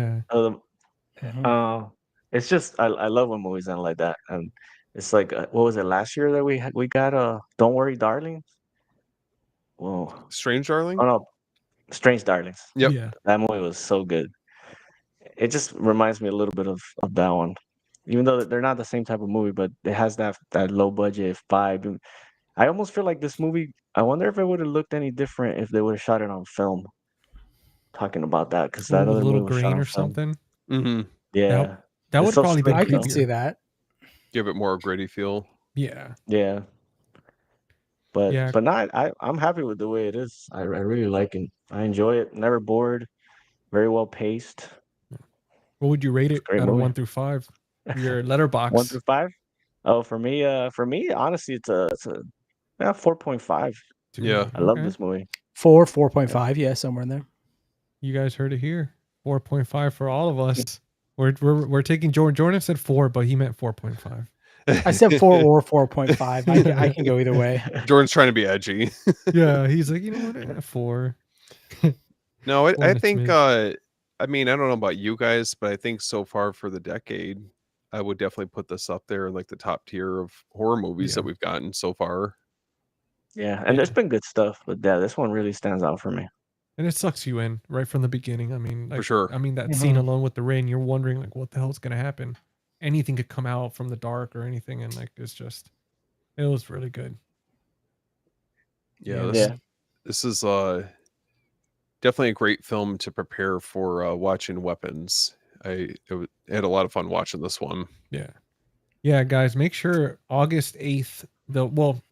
Yeah. It's just I love when movies end like that, and it's like what was it last year that we got Don't Worry, Darling. Whoa. Strange Darling. Oh no, Strange Darlings. Yep. Yeah. That movie was so good. It just reminds me a little bit of that one. Even though they're not the same type of movie, but it has that low budget vibe. I almost feel like this movie. I wonder if it would have looked any different if they would have shot it on film. Talking about that because that with other a little movie was shot grain on or film. something. Mm-hmm. Yeah, That It's would so probably been I slick, could creepier. see that. Give it more gritty feel. Yeah. Yeah, But Yeah. not I'm happy with the way it is. I really like it. I enjoy it. Never bored. Very well paced. What would you rate It's it a great out of movie. 1 through 5? Your 1 letterbox. through 5. Oh, for me, honestly, it's a yeah, 4.5. Yeah. Dude, I love okay. this movie. 4.5, yeah, somewhere in there. You guys heard it here. 4.5 for all of us. We're taking Jordan. Jordan said 4, but he meant 4.5. I said 4 or 4.5. I can go either way. Jordan's trying to be edgy. Yeah, he's like, you know what? 4. No, Four I and a think smidge. I mean, I don't know about you guys, but I think so far for the decade, I would definitely put this up there in like the top tier of horror movies Yeah. that we've gotten so far. Yeah, and Yeah. there's been good stuff, but yeah, this one really stands out for me. And it sucks you in right from the beginning. I mean, For sure. that scene Mhm. alone with the rain, you're wondering like what the hell's gonna happen. Anything could come out from the dark or anything, and like it was really good. Yeah, And Yeah. this is definitely a great film to prepare for watching Weapons. Had a lot of fun watching this one. yeah, guys, make sure August 8th,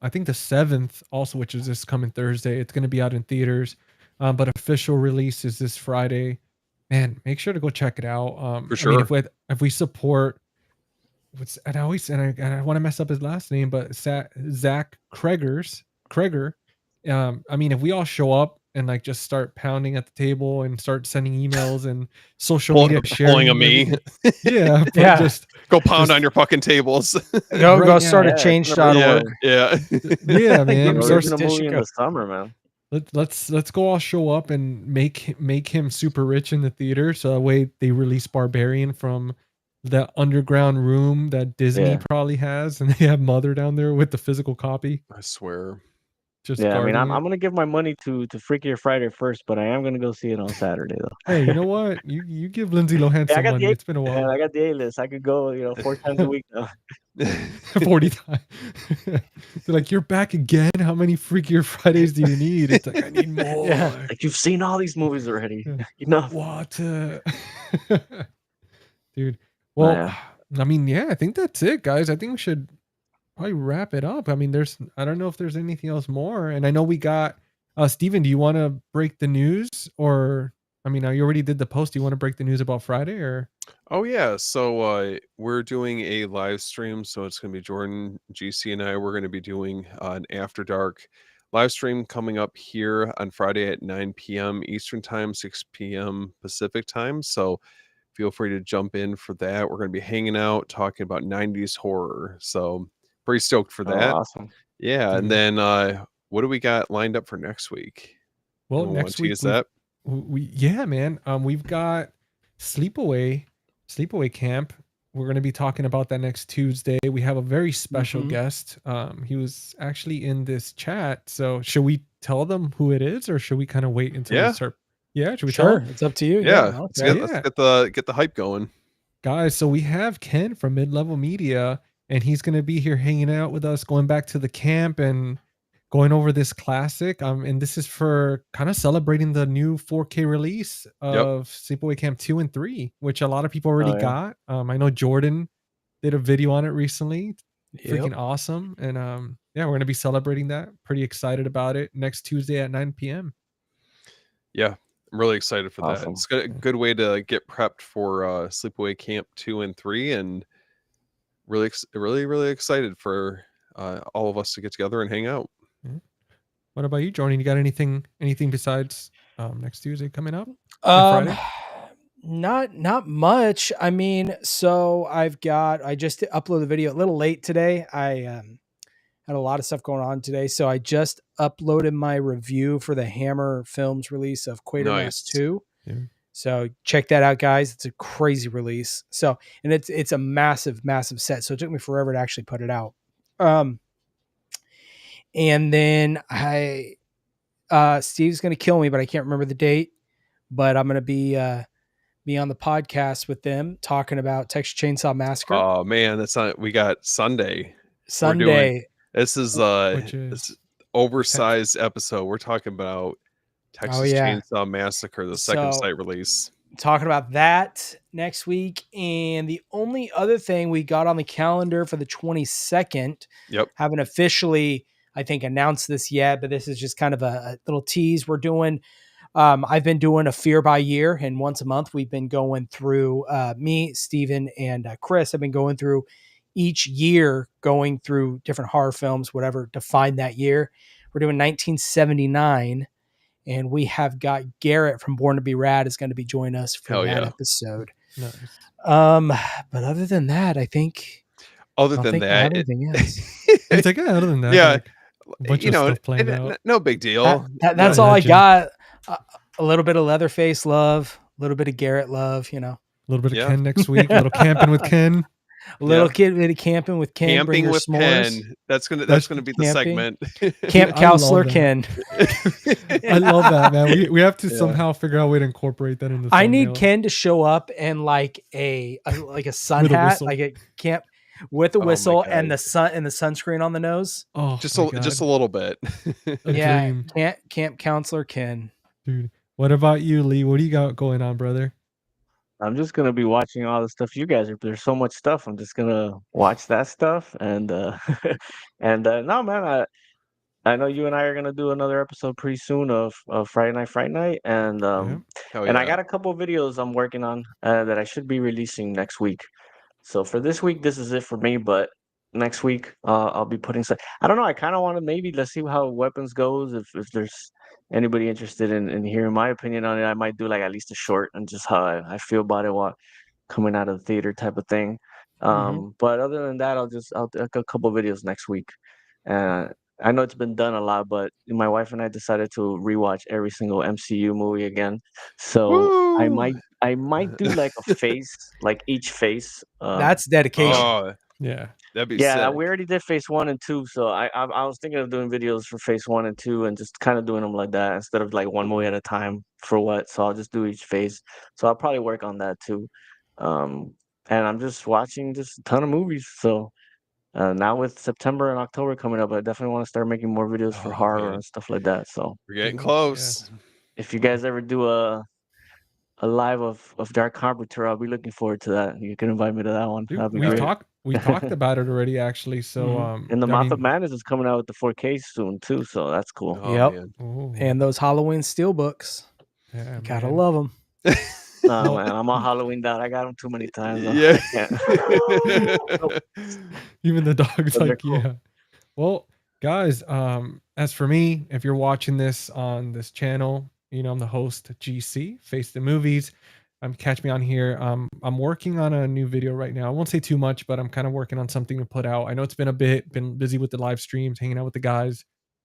I think the 7th also, which is this coming Thursday, it's gonna be out in theaters. But official release is this Friday. Man, make sure to go check it out. For I mean, sure. if we support and I want to mess up his last name, but Zach Kreger. I mean, if we all show up and like just start pounding at the table and start sending emails and social media Pulling a sharing me. everything, yeah, but Yeah. just Go pound just on your fucking tables. Go right start now. a Yeah, change.org. Yeah. Yeah, An man. Get your original movie in petition the summer, man. Let's go all show up and make him super rich in the theater, so that way they release Barbarian from the underground room that Disney Yeah. probably has, and they have Mother down there with the physical copy, I swear. just Yeah, I mean, guarding I'm it. gonna give my money to Freakier Friday first, but I am gonna go see it on Saturday though. Hey, you know what? You give Lindsay Lohan Yeah, I some got the money. A, It's been a man. while. I got the A list. I could go, 4 times a week now. 40 times. They're like, you're back again. How many Freakier Fridays do you need? It's like, I need more. Yeah. Like you've seen all these movies already. Yeah. Enough. Water. Dude. Oh, Well, yeah. I mean, yeah, I think that's it, guys. I think we should probably wrap it up. I mean, I don't know if there's anything else more. And I know we got Steven, do you want to break the news? Or I mean, you already did the post. Do you want to break the news about Friday or Oh yeah, so we're doing a live stream, so it's going to be Jordan, GC, and I. We're going to be doing an After Dark live stream coming up here on Friday at 9 p.m. Eastern Time, 6 p.m. Pacific Time. So feel free to jump in for that. We're going to be hanging out, talking about 90s horror. So pretty stoked for Oh, that. awesome. Yeah, and Dude. then what do we got lined up for next week? well, Anyone want next to week tease that? yeah, man. We've got sleepaway camp. We're going to be talking about that next Tuesday. We have a very special Mhm. guest. He was actually in this chat. So should we tell them who it is, or should we kind of wait until we Yeah. start? Yeah, should we tell Sure. them? It's up to you. Yeah, Yeah. let's Okay. get the hype going. Guys, so we have Ken from Mid-Level Media, and he's going to be here hanging out with us, going back to the camp and going over this classic. And this is for kind of celebrating the new 4K release Yep. of Sleepaway Camp 2 and 3, which a lot of people already Oh, yeah. got. I know Jordan did a video on it recently. Yep. Freaking awesome. And yeah, we're going to be celebrating that. Pretty excited about it next Tuesday at 9 p.m. Yeah, I'm really excited for that. Awesome. It's a good way to get prepped for Sleepaway Camp 2 and 3, and really excited for all of us to get together and hang out. What about you, Jordan? You got anything besides next Tuesday coming up? And Friday? Not much. I mean, so I just uploaded the video a little late today. I had a lot of stuff going on today, so I just uploaded my review for the Hammer Films release of Quatermass Nice. 2. Yeah. So check that out, guys. It's a crazy release. So, and it's a massive set. So it took me forever to actually put it out. And then Steve's going to kill me, but I can't remember the date, but I'm going to be on the podcast with them talking about Texas Chainsaw Massacre. Oh man, we got Sunday. Sunday. This is Which is this oversized episode. We're talking about Texas yeah. Chainsaw Massacre, the second So- site release. Talking about that next week. And the only other thing we got on the calendar for the 22nd, Yep. haven't officially I think, announced this yet, but this is just kind of a little tease we're doing. I've been doing a Fear by Year, and once a month we've been going through, me, Steven, and Chris have been going through each year, going through different horror films, whatever, to find that year. We're doing 1979, and we have got Garrett from Born to Be Rad is going to be joining us for Hell that yeah. episode. Nice. But other than that, I Other don't than think I that, have anything else. It's like, yeah, other than that, yeah, like a bunch of stuff planned out. no big deal. That's Yeah, all I legend. got. A little bit of Leatherface love, a little bit of Garrett love, A little bit of Yeah. Ken next week. A little camping with Ken. a little Yeah. kid bit of camping with Ken. Bring Camping your with s'mores. Pen. That's gonna be the camping. segment. Camp I counselor love that. Ken. I love that, man. We have to Yeah. somehow figure out a way to incorporate that in the I need thumbnail. Ken to show up in like a sun With a hat, whistle. like a camp with a Oh my whistle and God. the sunscreen on the nose. Oh, just my a God. little bit. A Yeah, dream, camp counselor Ken. dude. What about you, Lee? What do you got going on, brother? I'm just gonna be watching all the stuff you guys are. There's so much stuff. I'm just gonna watch that stuff and no man, I know you and I are gonna do another episode pretty soon of Friday Night, and Yeah. Hell and I yeah. got a couple of videos I'm working on that I should be releasing next week. So for this week, this is it for me. But next week, I'll be putting some. I don't know. I kind of want to maybe let's see how weapons goes. If there's anybody interested in hearing my opinion on it, I might do like at least a short and just how I feel about it while coming out of the theater type of thing. But other than that, I'll do a couple of videos next week. Uh, I know it's been done a lot, but my wife and I decided to rewatch every single MCU movie again. So Woo! I might do like a face, like each face. That's dedication. Oh, Yeah. that'd be Yeah, sick. we already did phase 1 and 2, so I was thinking of doing videos for phase 1 and 2 and just kind of doing them like that instead of like one movie at a time for what. So I'll just do each phase. So I'll probably work on that too. And I'm just watching just a ton of movies. So now with September and October coming up, I definitely want to start making more videos for Oh, horror man. and stuff like that. So We're getting Dude, close. if you guys ever do a live of Dark Carpenter, I'll be looking forward to that. You can invite me to that one. Dude, That'd be we've great. talked about it already, actually. So, And the I Mouth of mean, Madness is coming out with the 4K soon too, so that's cool. Oh, Yep. man. oh, And those Halloween steelbooks. yeah, Gotta man. love them. Nah, Well- man, I'm on Halloween out. I got them too many times. Yeah. I can't. Even the dog's But they're like, cool. yeah. Well, guys, as for me, if you're watching this on this channel, I'm the host, GC, Face the Movies. Catch me on here. I'm working on a new video right now. I won't say too much, but I'm kind of working on something to put out. I know it's been been busy with the live streams, hanging out with the guys.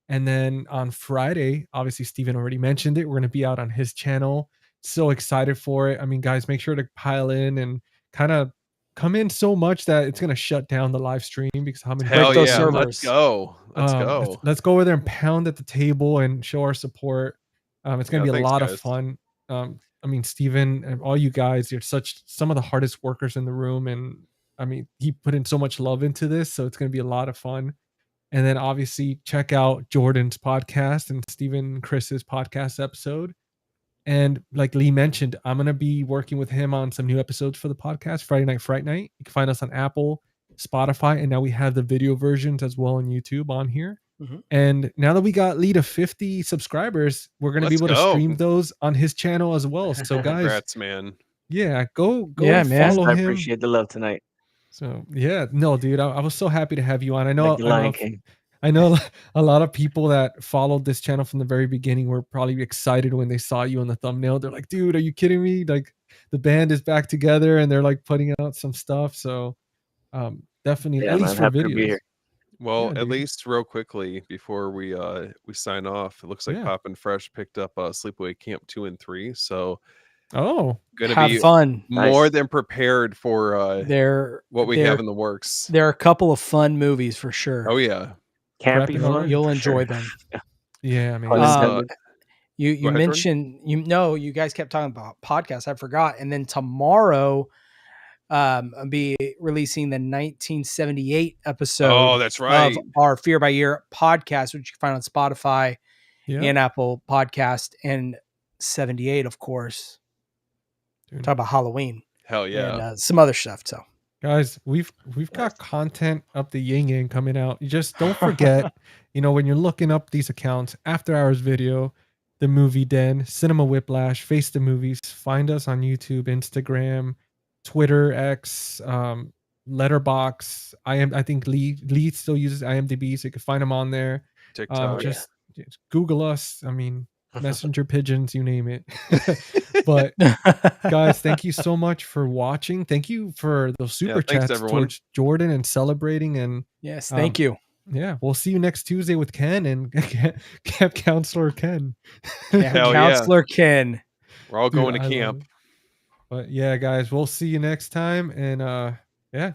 And then on Friday, obviously Steven already mentioned it. We're gonna be out on his channel. So excited for it. I mean, guys, make sure to pile in and kind of come in so much that it's gonna shut down the live stream because how many Hell Break those yeah. servers. Let's go. Let's go. let's go over there and pound at the table and show our support. It's gonna Yeah, be a thanks, lot of guys. fun. I mean, Steven and all you guys, you're some of the hardest workers in the room, and I mean, he put in so much love into this, so it's gonna be a lot of fun. And then obviously check out Jordan's podcast and Steven and Chris's podcast episode. And like Lee mentioned, I'm gonna be working with him on some new episodes for the podcast, Friday Night Fright Night. You can find us on Apple, Spotify, and now we have the video versions as well on YouTube on here. Mhm. And now that we got Lee to 50 subscribers, we're gonna be Let's able to go. stream those on his channel as well. So guys, Congrats, man. yeah, go Yeah, man. follow I him. appreciate the love tonight, So yeah, no, dude, I was so happy to have you on. like the Lion King. I know a lot of people that followed this channel from the very beginning were probably excited when they saw you on the thumbnail. They're like, dude, are you kidding me? Like the band is back together and they're like putting out some stuff. So definitely, Yeah, at least man, for happy to be videos. here. Well, Yeah, at dude. least real quickly before we sign off, it looks like Yeah. Pop and Fresh picked up Sleepaway Camp 2 and 3. So Oh, gonna Have be fun. more Nice. than prepared for There, what we have in the works. there are a couple of fun movies for sure. Oh yeah. Campy Prepping fun. already. You'll for enjoy sure. them. yeah, man. Pun intended. You Go ahead, Jordan. mentioned you guys kept talking about podcasts. I forgot. And then tomorrow, I'll be releasing the 1978 episode Oh, that's right. of our Fear by Year podcast, which you can find on Spotify Yeah. and Apple Podcast, and 78, of course. Dude. Talk about Halloween Hell yeah. and some other stuff. So Guys, we've got content up the yin yang coming out. You just don't forget, when you're looking up these accounts, After Hours Video, The Movie Den, Cinema Whiplash, Face the Movies, find us on YouTube, Instagram, Twitter, X, Letterbox. I think Lee still uses IMDb, so you can find him on there. TikTok. Just Google us. I mean, messenger pigeons, you name it. But guys, thank you so much for watching. Thank you for those super thanks, chats everyone. towards Jordan and celebrating. And Yes, thank you. yeah, we'll see you next Tuesday with Ken and Camp Counselor Ken. Hell yeah. Counselor Ken. We're all Dude, going to I love camp. it. But yeah, guys, we'll see you next time. And yeah,